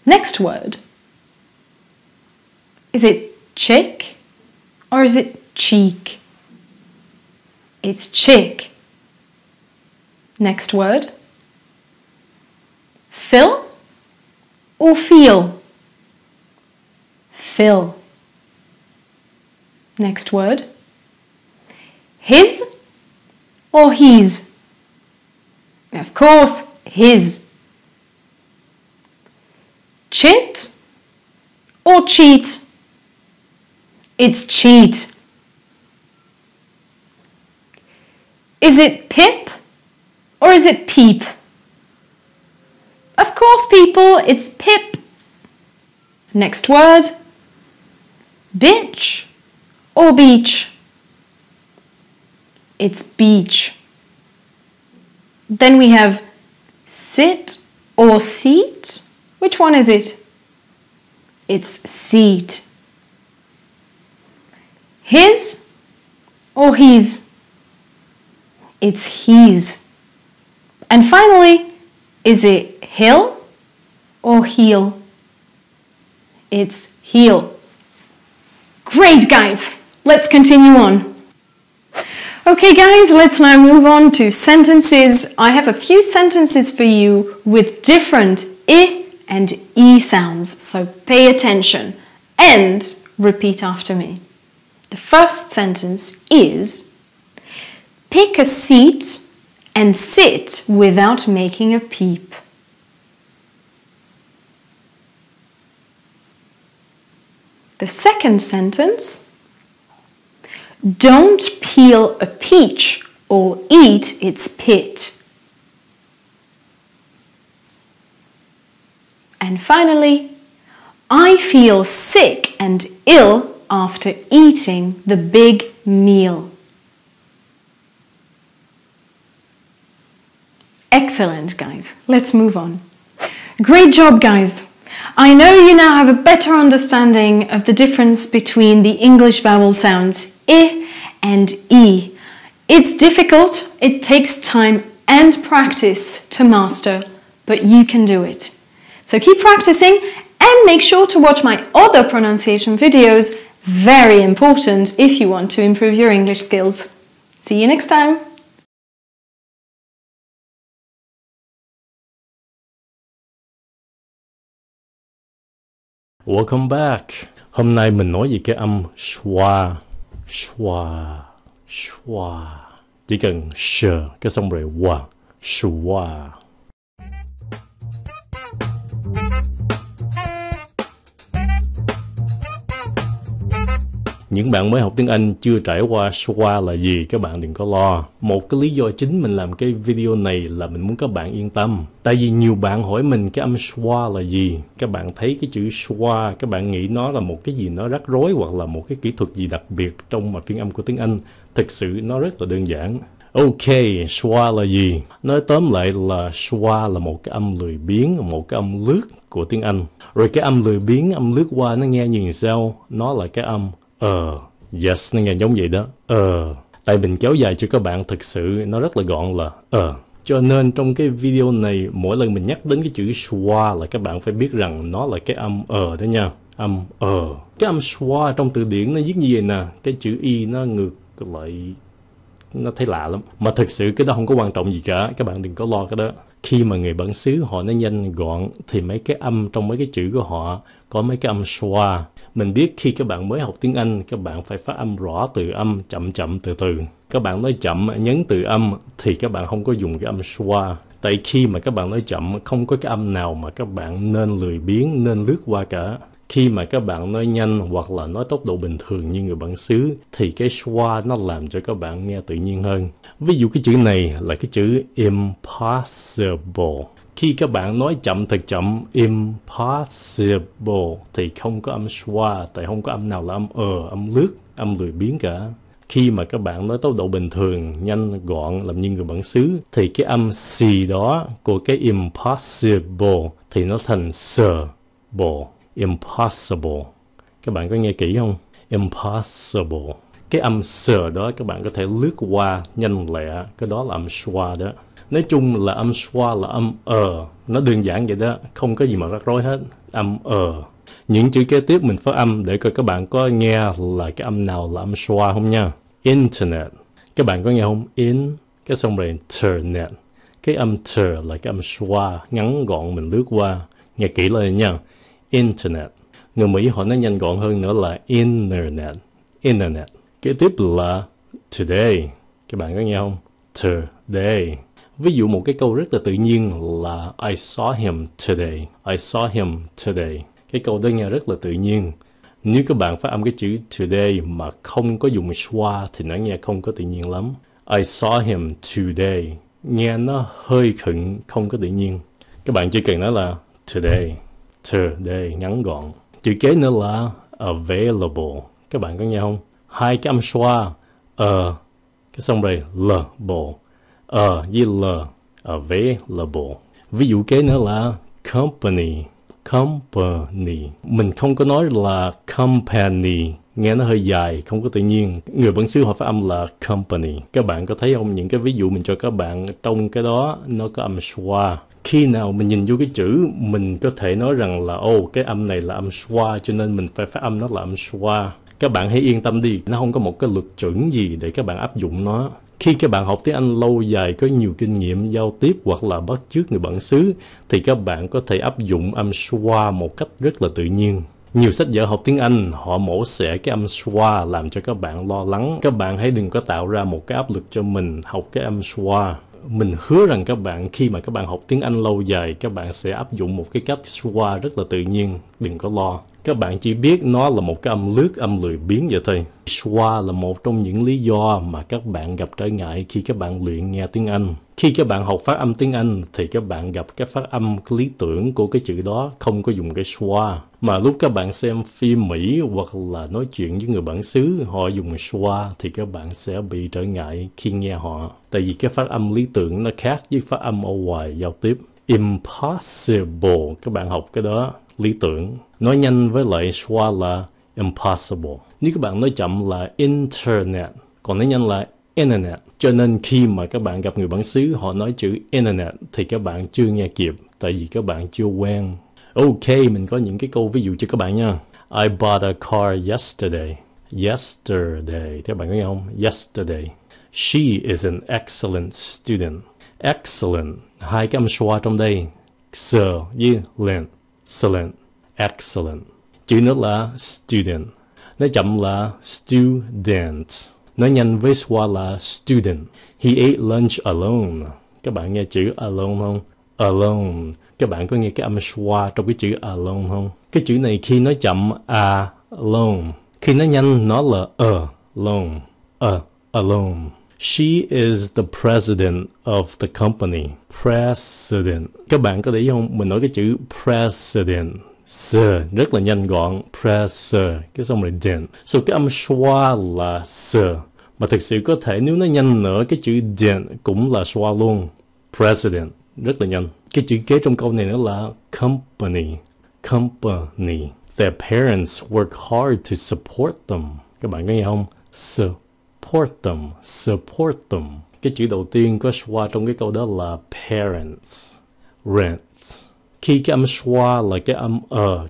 Next word. Is it chick or is it cheek? It's chick. Next word. Fill or feel? Fill. Next word. His or his? Of course, his. Chit or cheat? It's cheat. Is it pip or is it peep? Of course, people, it's pip. Next word. Bitch or beach? It's beach. Then we have sit or seat. Which one is it? It's seat. His or his? It's his. And finally, is it hill or heel? It's heel. Great, guys. Let's continue on. Okay, guys, let's now move on to sentences. I have a few sentences for you with different I and E sounds, so pay attention and repeat after me. The first sentence is: pick a seat and sit without making a peep. the second sentence. Don't peel a peach or eat its pit. And finally, I feel sick and ill after eating the big meal. Excellent, guys. Let's move on. Great job, guys. I know you now have a better understanding of the difference between the English vowel sounds I and E. It's difficult, it takes time and practice to master, but you can do it. So keep practicing and make sure to watch my other pronunciation videos, very important if you want to improve your English skills. See you next time! Welcome back. Hôm nay mình nói về cái âm schwa, schwa, schwa. Chỉ cần sh cái xong rồi wa, schwa. Những bạn mới học tiếng Anh chưa trải qua schwa là gì, các bạn đừng có lo. Một cái lý do chính mình làm cái video này là mình muốn các bạn yên tâm. Tại vì nhiều bạn hỏi mình cái âm schwa là gì. Các bạn thấy cái chữ schwa, các bạn nghĩ nó là một cái gì nó rắc rối hoặc là một cái kỹ thuật gì đặc biệt trong mà phiên âm của tiếng Anh. Thực sự nó rất là đơn giản. Ok, schwa là gì? Nói tóm lại là schwa là một cái âm lười biếng, một cái âm lướt của tiếng Anh. Rồi cái âm lười biếng, âm lướt qua nó nghe như sao? Nó là cái âm yes, nó nghe giống vậy đó. Tại mình kéo dài cho các bạn, thực sự nó rất là gọn là Cho nên trong cái video này, mỗi lần mình nhắc đến cái chữ schwa là các bạn phải biết rằng nó là cái âm đó nha. Âm Cái âm schwa trong từ điển nó viết như vậy nè. Cái chữ y nó ngược lại, nó thấy lạ lắm. Mà thực sự cái đó không có quan trọng gì cả, các bạn đừng có lo cái đó. Khi mà người bản xứ họ nói nhanh gọn thì mấy cái âm trong mấy cái chữ của họ có mấy cái âm schwa. Mình biết khi các bạn mới học tiếng Anh, các bạn phải phát âm rõ từ âm, chậm chậm từ từ. Các bạn nói chậm, nhấn từ âm thì các bạn không có dùng cái âm schwa. Tại khi mà các bạn nói chậm, không có cái âm nào mà các bạn nên lười biếng, nên lướt qua cả. Khi mà các bạn nói nhanh hoặc là nói tốc độ bình thường như người bản xứ thì cái schwa nó làm cho các bạn nghe tự nhiên hơn. Ví dụ cái chữ này là cái chữ impossible. Khi các bạn nói chậm thật chậm, impossible, thì không có âm schwa, tại không có âm nào là âm âm lướt, âm lười biếng cả. Khi mà các bạn nói tốc độ bình thường, nhanh, gọn, làm như người bản xứ, thì cái âm xì đó của cái impossible thì nó thành impossible. Impossible. Các bạn có nghe kỹ không? Impossible. Cái âm sờ đó các bạn có thể lướt qua nhanh lẹ, cái đó là âm schwa đó. Nói chung là âm schwa là âm nó đơn giản vậy đó, không có gì mà rắc rối hết. Âm Những chữ kế tiếp mình phát âm để coi các bạn có nghe là cái âm nào là âm schwa không nha. Internet. Các bạn có nghe không? In, cái xong rồi internet. Cái âm là cái âm schwa, ngắn gọn mình lướt qua. Nghe kỹ lên nha. Internet. Người Mỹ họ nói nhanh gọn hơn nữa là internet. Internet. Kế tiếp là today. Các bạn có nghe không? Today. Ví dụ một cái câu rất là tự nhiên là I saw him today. I saw him today. Cái câu đó nghe rất là tự nhiên. Nếu các bạn phát âm cái chữ today mà không có dùng schwa thì nó nghe không có tự nhiên lắm. I saw him today. Nghe nó hơi khựng, không có tự nhiên. Các bạn chỉ cần nói là today. Today, ngắn gọn. Chữ kế nữa là available. Các bạn có nghe không? Hai cái âm schwa, cái xong rồi l-able. Với l, available. Ví dụ kế nữa là company. Company. Mình không có nói là company, nghe nó hơi dài, không có tự nhiên. Người bản xứ họ phát âm là company. Các bạn có thấy không? Những cái ví dụ mình cho các bạn trong cái đó nó có âm schwa. Khi nào mình nhìn vô cái chữ, mình có thể nói rằng là cái âm này là âm schwa, cho nên mình phải phát âm nó là âm schwa. Các bạn hãy yên tâm đi, nó không có một cái luật chuẩn gì để các bạn áp dụng nó. Khi các bạn học tiếng Anh lâu dài, có nhiều kinh nghiệm giao tiếp hoặc là bắt chước người bản xứ, thì các bạn có thể áp dụng âm schwa một cách rất là tự nhiên. Nhiều sách vở học tiếng Anh, họ mổ xẻ cái âm schwa làm cho các bạn lo lắng. Các bạn hãy đừng có tạo ra một cái áp lực cho mình học cái âm schwa. Mình hứa rằng các bạn khi mà các bạn học tiếng Anh lâu dài, các bạn sẽ áp dụng một cái cách schwa rất là tự nhiên. Đừng có lo. Các bạn chỉ biết nó là một cái âm lướt, âm lười biếng vậy thôi. Schwa là một trong những lý do mà các bạn gặp trở ngại khi các bạn luyện nghe tiếng Anh. Khi các bạn học phát âm tiếng Anh thì các bạn gặp cái phát âm lý tưởng của cái chữ đó không có dùng cái schwa. Mà lúc các bạn xem phim Mỹ hoặc là nói chuyện với người bản xứ họ dùng schwa thì các bạn sẽ bị trở ngại khi nghe họ. Tại vì cái phát âm lý tưởng nó khác với phát âm ở ngoài giao tiếp. Impossible, các bạn học cái đó, lý tưởng. Nói nhanh với lại schwa là impossible. Nếu các bạn nói chậm là internet, còn nói nhanh là internet. Cho nên khi mà các bạn gặp người bản xứ họ nói chữ internet thì các bạn chưa nghe kịp, tại vì các bạn chưa quen. Ok, mình có những cái câu ví dụ cho các bạn nha. I bought a car yesterday. Yesterday, các bạn có nghe không? Yesterday. She is an excellent student. Excellent, hai cái âm schwa trong đây. S với lent. Excellent. Excellent. Chữ nữa là student. Nói chậm là student. Nói nhanh với schwa là student. He ate lunch alone. Các bạn nghe chữ alone không? Alone. Các bạn có nghe cái âm schwa trong cái chữ alone không? Cái chữ này khi nói chậm alone. Khi nói nhanh nó là alone. Alone. She is the president of the company. President. Các bạn có để ý không? Mình nói cái chữ president. Sir, rất là nhanh gọn. President. Cái xong rồi den. So cái âm schwa là sir. Mà thực sự có thể nếu nó nhanh nữa, cái chữ den cũng là schwa luôn. President. Rất là nhanh. Cái chữ kế trong câu này nữa là company. Company. Their parents work hard to support them. Các bạn có nghe không? Support them. Support them. Cái chữ đầu tiên có schwa trong cái câu đó là parents. Rent. Khi cái âm schwa là cái âm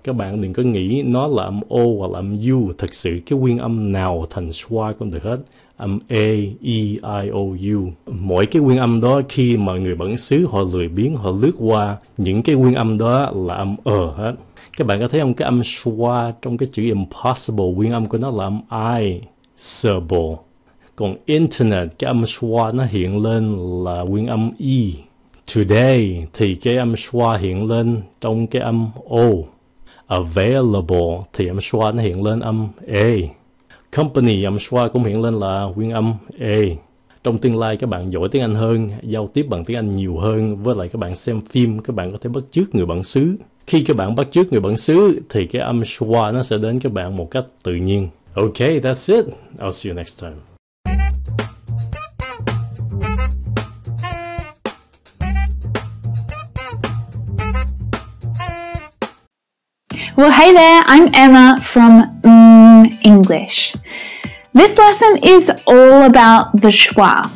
các bạn đừng có nghĩ nó là âm o hoặc là âm u. Thật sự cái nguyên âm nào thành schwa cũng được hết. Âm e, i, o, u. Mỗi cái nguyên âm đó khi mà người bản xứ họ lười biếng, họ lướt qua những cái nguyên âm đó là âm hết. Các bạn có thấy không? Cái âm schwa trong cái chữ impossible, nguyên âm của nó là âm I. Sable. Còn internet, cái âm schwa nó hiện lên là nguyên âm e. Today thì cái âm schwa hiện lên trong cái âm o. Available thì âm schwa nó hiện lên âm a. Company âm schwa cũng hiện lên là nguyên âm a. Trong tương lai các bạn giỏi tiếng Anh hơn, giao tiếp bằng tiếng Anh nhiều hơn, với lại các bạn xem phim các bạn có thể bắt chước người bản xứ. Khi các bạn bắt chước người bản xứ thì cái âm schwa nó sẽ đến các bạn một cách tự nhiên. Okay, that's it. I'll see you next time. Well, hey there, I'm Emma from English. This lesson is all about the schwa.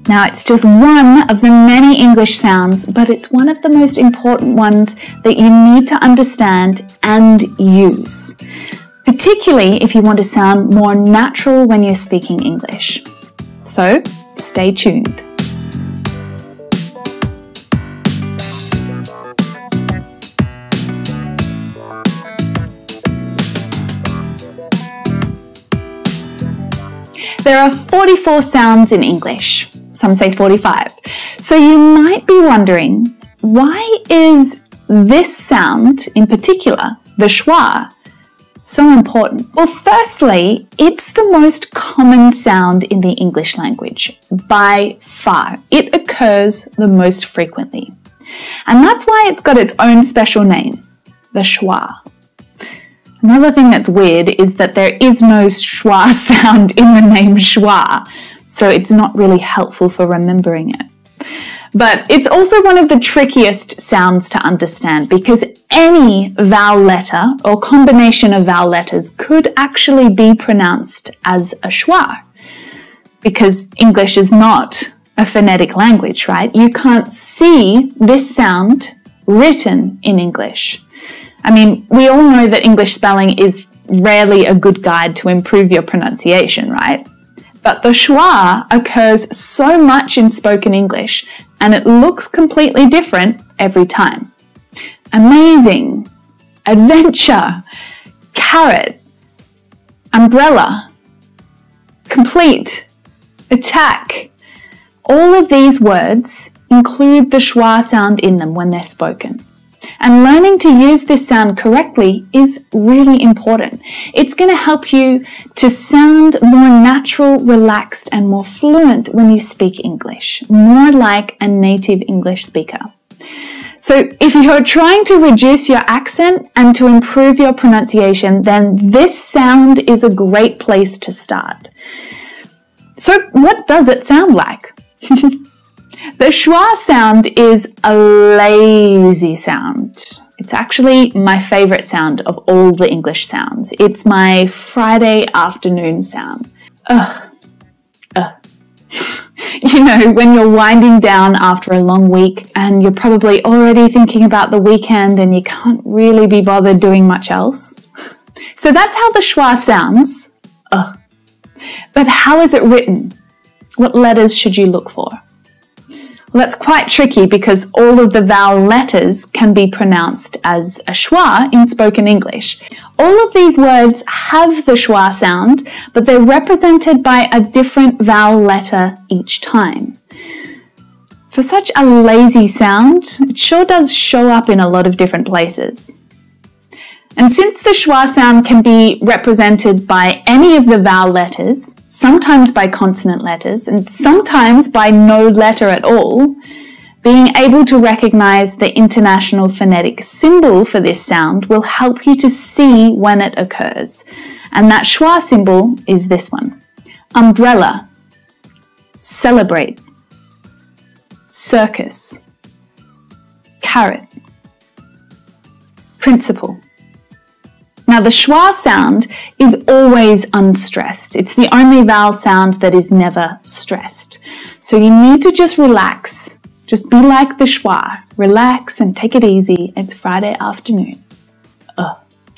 Now, it's just one of the many English sounds, but it's one of the most important ones that you need to understand and use, particularly if you want to sound more natural when you're speaking English. So, stay tuned. There are 44 sounds in English. Some say 45. So you might be wondering, why is this sound in particular, the schwa, so important? Well, firstly, it's the most common sound in the English language, by far. It occurs the most frequently. And that's why it's got its own special name, the schwa. Another thing that's weird is that there is no schwa sound in the name schwa, so it's not really helpful for remembering it. But it's also one of the trickiest sounds to understand because any vowel letter or combination of vowel letters could actually be pronounced as a schwa, because English is not a phonetic language, right? You can't see this sound written in English. I mean, we all know that English spelling is rarely a good guide to improve your pronunciation, right? But the schwa occurs so much in spoken English and it looks completely different every time. Amazing, adventure, carrot, umbrella, complete, attack. All of these words include the schwa sound in them when they're spoken. And learning to use this sound correctly is really important. It's going to help you to sound more natural, relaxed, and more fluent when you speak English, more like a native English speaker. So if you're trying to reduce your accent and to improve your pronunciation, then this sound is a great place to start. So what does it sound like? The schwa sound is a lazy sound. It's actually my favorite sound of all the English sounds. It's my Friday afternoon sound. You know, when you're winding down after a long week and you're probably already thinking about the weekend and you can't really be bothered doing much else. So that's how the schwa sounds. But how is it written? What letters should you look for? Well, that's quite tricky because all of the vowel letters can be pronounced as a schwa in spoken English. All of these words have the schwa sound, but they're represented by a different vowel letter each time. For such a lazy sound, it sure does show up in a lot of different places. And since the schwa sound can be represented by any of the vowel letters, sometimes by consonant letters, and sometimes by no letter at all, being able to recognize the international phonetic symbol for this sound will help you to see when it occurs. And that schwa symbol is this one: umbrella, celebrate, circus, carrot, principle. Now the schwa sound is always unstressed. It's the only vowel sound that is never stressed. So you need to just relax. Just be like the schwa. Relax and take it easy. It's Friday afternoon.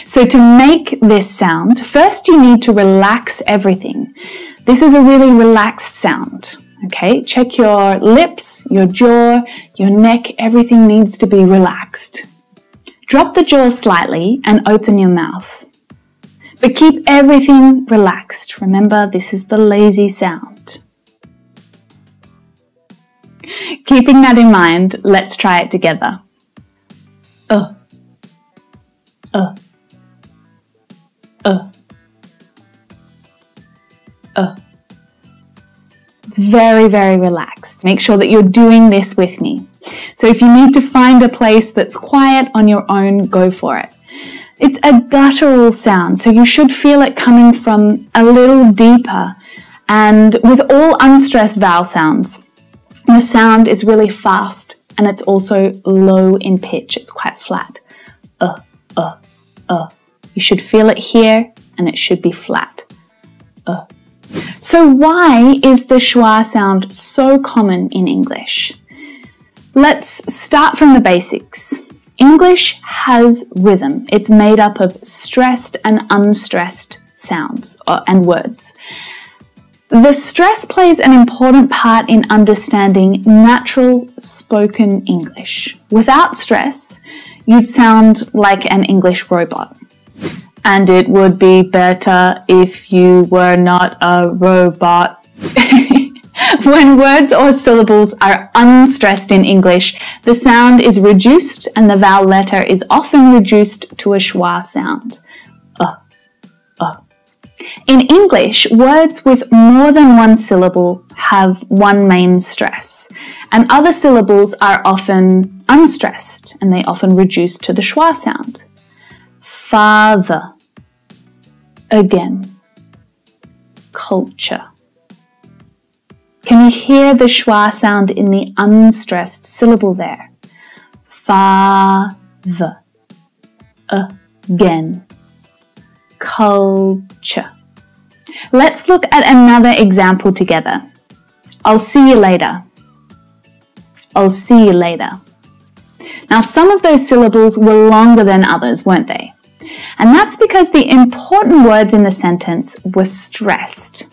So to make this sound, first you need to relax everything. This is a really relaxed sound. Okay, check your lips, your jaw, your neck. Everything needs to be relaxed. Drop the jaw slightly and open your mouth. But keep everything relaxed. Remember, this is the lazy sound. Keeping that in mind, let's try it together. It's very, very relaxed. Make sure that you're doing this with me. So if you need to find a place that's quiet on your own, go for it. It's a guttural sound, so you should feel it coming from a little deeper. And with all unstressed vowel sounds, the sound is really fast and it's also low in pitch. It's quite flat. You should feel it here and it should be flat. So why is the schwa sound so common in English? Let's start from the basics. English has rhythm. It's made up of stressed and unstressed sounds and words. The stress plays an important part in understanding natural spoken English. Without stress, you'd sound like an English robot. And it would be better if you were not a robot. When words or syllables are unstressed in English, the sound is reduced and the vowel letter is often reduced to a schwa sound. In English, words with more than one syllable have one main stress, and other syllables are often unstressed and they often reduce to the schwa sound. Father, again, culture. Can you hear the schwa sound in the unstressed syllable there? Father, again, culture. Let's look at another example together. I'll see you later. I'll see you later. Now, some of those syllables were longer than others, weren't they? And that's because the important words in the sentence were stressed.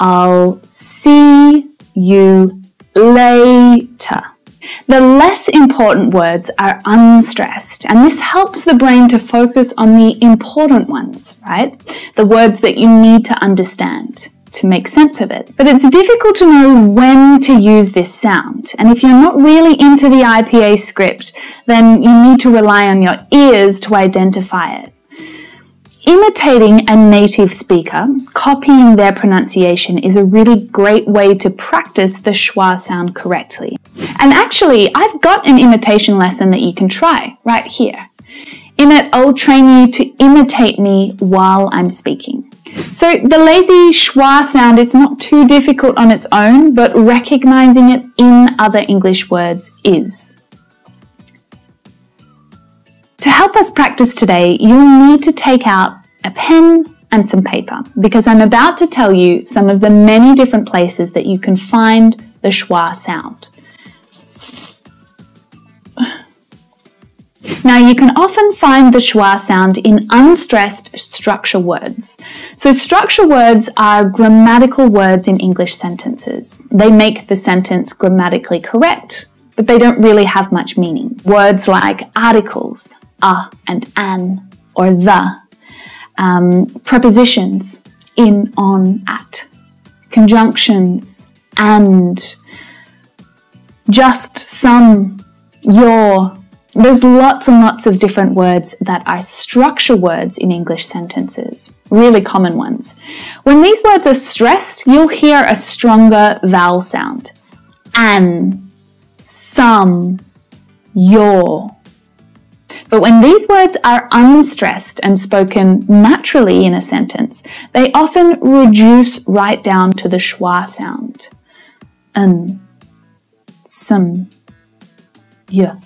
I'll see you later. The less important words are unstressed, and this helps the brain to focus on the important ones, right? The words that you need to understand. to make sense of it. But it's difficult to know when to use this sound. And if you're not really into the IPA script, then you need to rely on your ears to identify it. Imitating a native speaker, copying their pronunciation, is a really great way to practice the schwa sound correctly. And actually, I've got an imitation lesson that you can try right here. In it, I'll train you to imitate me while I'm speaking. So the lazy schwa sound, it's not too difficult on its own, but recognizing it in other English words is. To help us practice today, you'll need to take out a pen and some paper, because I'm about to tell you some of the many different places that you can find the schwa sound. Now, you can often find the schwa sound in unstressed structure words. So structure words are grammatical words in English sentences. They make the sentence grammatically correct, but they don't really have much meaning. Words like articles, a and an, or the. Prepositions, in, on, at. Conjunctions, and. Just, some, your. There's lots and lots of different words that are structure words in English sentences, really common ones. When these words are stressed, you'll hear a stronger vowel sound. An, some, your. But when these words are unstressed and spoken naturally in a sentence, they often reduce right down to the schwa sound. An, some, y.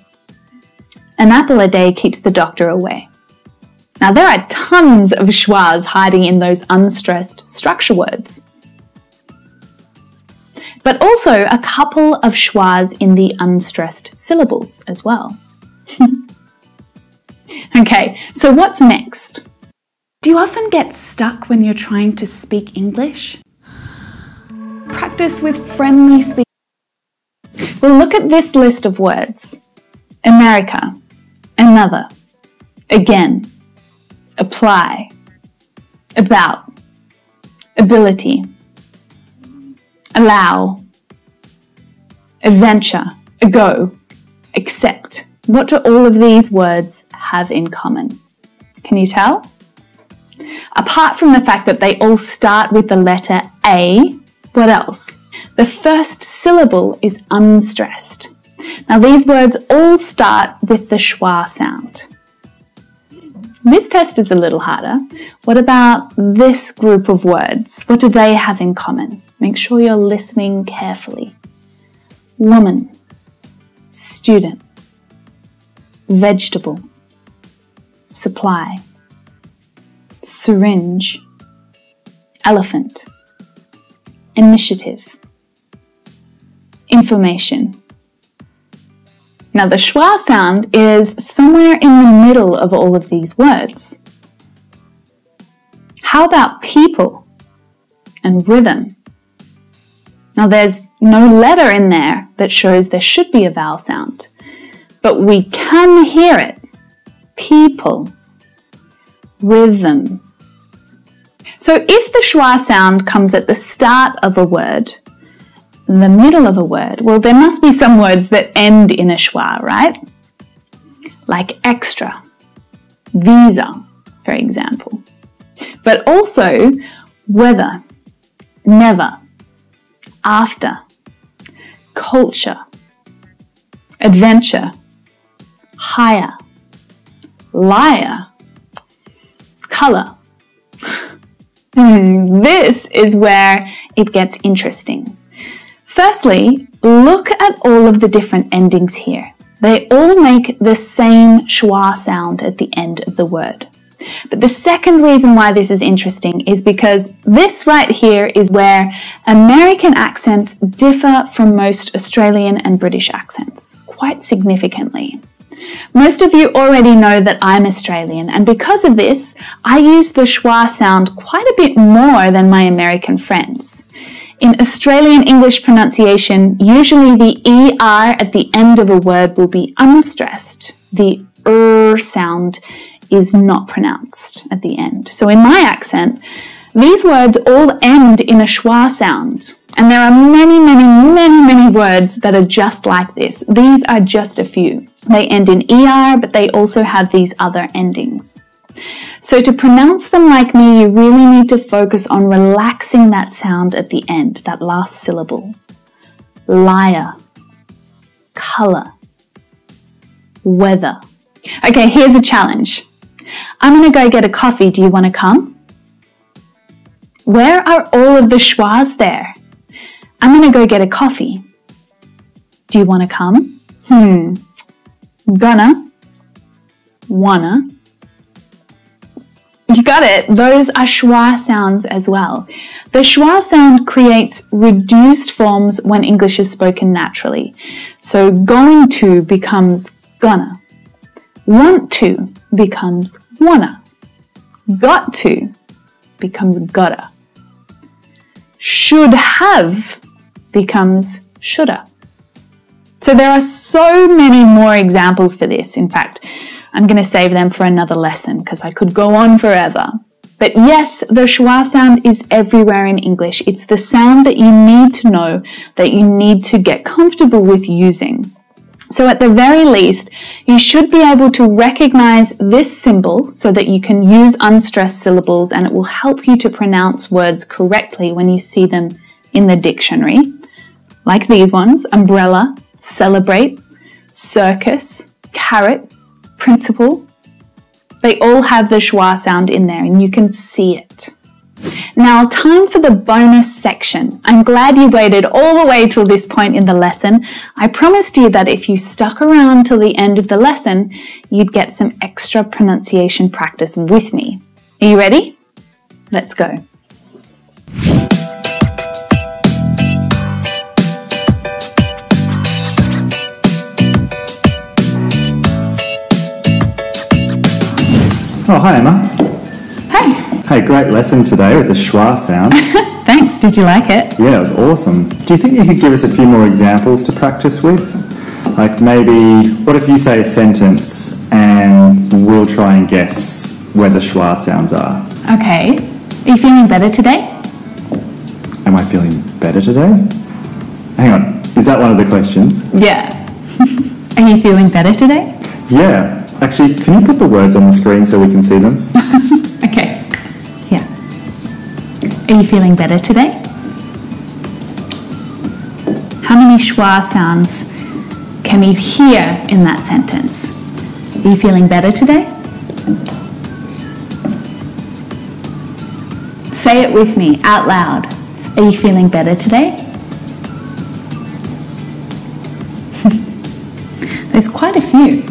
An apple a day keeps the doctor away. Now, there are tons of schwas hiding in those unstressed structure words. But also a couple of schwas in the unstressed syllables as well. Okay, so what's next? Do you often get stuck when you're trying to speak English? Practice with friendly speakers. Well, look at this list of words. America, another, again, apply, about, ability, allow, adventure, ago, accept. What do all of these words have in common? Can you tell? Apart from the fact that they all start with the letter A, what else? The first syllable is unstressed. Now, these words all start with the schwa sound. This test is a little harder. What about this group of words? What do they have in common? Make sure you're listening carefully. Woman, student, vegetable, supply, syringe, elephant, initiative, information. Now, the schwa sound is somewhere in the middle of all of these words. How about people and rhythm? Now, there's no letter in there that shows there should be a vowel sound, but we can hear it. People, rhythm. So if the schwa sound comes at the start of a word, the middle of a word, well, there must be some words that end in a schwa, right? Like extra, visa, for example. But also whether, never, after, culture, adventure, higher, liar, color. This is where it gets interesting. Firstly, look at all of the different endings here. They all make the same schwa sound at the end of the word. But the second reason why this is interesting is because this right here is where American accents differ from most Australian and British accents, quite significantly. Most of you already know that I'm Australian, and because of this, I use the schwa sound quite a bit more than my American friends. In Australian English pronunciation, usually the ER at the end of a word will be unstressed. The sound is not pronounced at the end. So in my accent, These words all end in a schwa sound. And there are many words that are just like this. These are just a few. They end in ER, but they also have these other endings. So to pronounce them like me, you really need to focus on relaxing that sound at the end, that last syllable. Liar, color, weather. Okay, here's a challenge. I'm going to go get a coffee. Do you want to come? Where are all of the schwas there? I'm going to go get a coffee. Do you want to come? Gonna, wanna. You got it. Those are schwa sounds as well. The schwa sound creates reduced forms when English is spoken naturally. So going to becomes gonna. Want to becomes wanna. Got to becomes gotta. Should have becomes shoulda. So there are so many more examples for this. In fact, I'm going to save them for another lesson because I could go on forever. But yes, the schwa sound is everywhere in English. It's the sound that you need to know, that you need to get comfortable with using. So at the very least, you should be able to recognize this symbol so that you can use unstressed syllables, and it will help you to pronounce words correctly when you see them in the dictionary. Like these ones: umbrella, celebrate, circus, carrot, principle. They all have the schwa sound in there and you can see it. Now, time for the bonus section. I'm glad you waited all the way till this point in the lesson. I promised you that if you stuck around till the end of the lesson, you'd get some extra pronunciation practice with me. Are you ready? Let's go. Oh, hi Emma. Hey. Hey, great lesson today with the schwa sound. Thanks, did you like it? Yeah, it was awesome. Do you think you could give us a few more examples to practice with? Like maybe, what if you say a sentence and we'll try and guess where the schwa sounds are? Okay. Are you feeling better today? Am I feeling better today? Hang on, is that one of the questions? Yeah. Are you feeling better today? Yeah. Actually, can you put the words on the screen so we can see them? Okay. Here. Are you feeling better today? How many schwa sounds can you hear in that sentence? Are you feeling better today? Say it with me, out loud. Are you feeling better today? There's quite a few.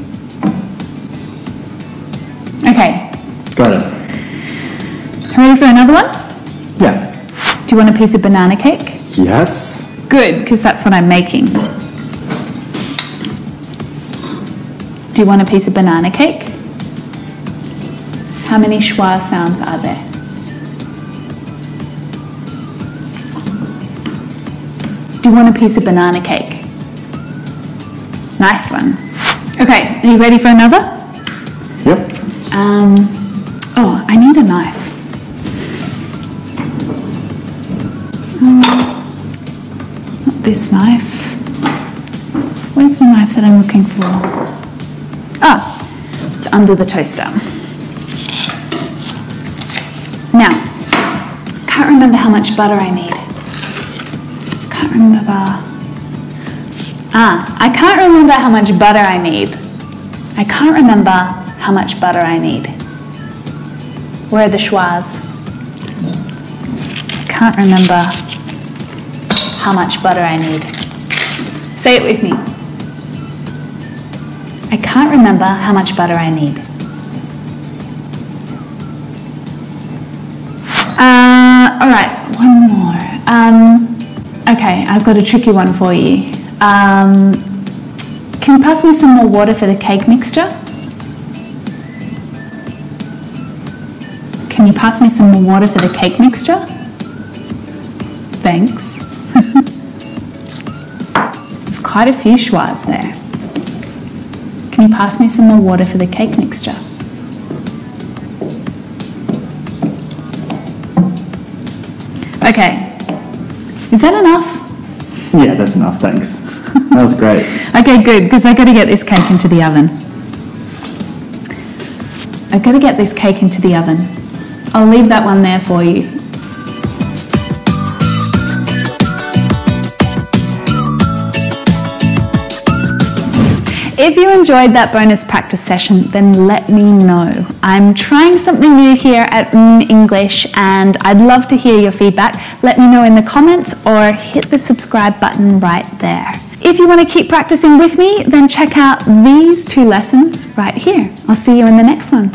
Okay. Got it. Ready for another one? Yeah. Do you want a piece of banana cake? Yes. Good, because that's what I'm making. Do you want a piece of banana cake? How many schwa sounds are there? Do you want a piece of banana cake? Nice one. Okay, are you ready for another? Yep. Oh, I need a knife. Not this knife. Where's the knife that I'm looking for? Ah, it's under the toaster. Now, can't remember how much butter I need. Can't remember. I can't remember how much butter I need. I can't remember how much butter I need. Where are the schwas? I can't remember how much butter I need. Say it with me. I can't remember how much butter I need. All right, one more. Okay, I've got a tricky one for you. Can you pass me some more water for the cake mixture? Can you pass me some more water for the cake mixture? Thanks. There's quite a few schwas there. Can you pass me some more water for the cake mixture? Okay. Is that enough? Yeah, that's enough, thanks. That was great. Okay, good, because I've got to get this cake into the oven. I've got to get this cake into the oven. I'll leave that one there for you. If you enjoyed that bonus practice session, then let me know. I'm trying something new here at English and I'd love to hear your feedback. Let me know in the comments or hit the subscribe button right there. If you want to keep practicing with me, then check out these 2 lessons right here. I'll see you in the next one.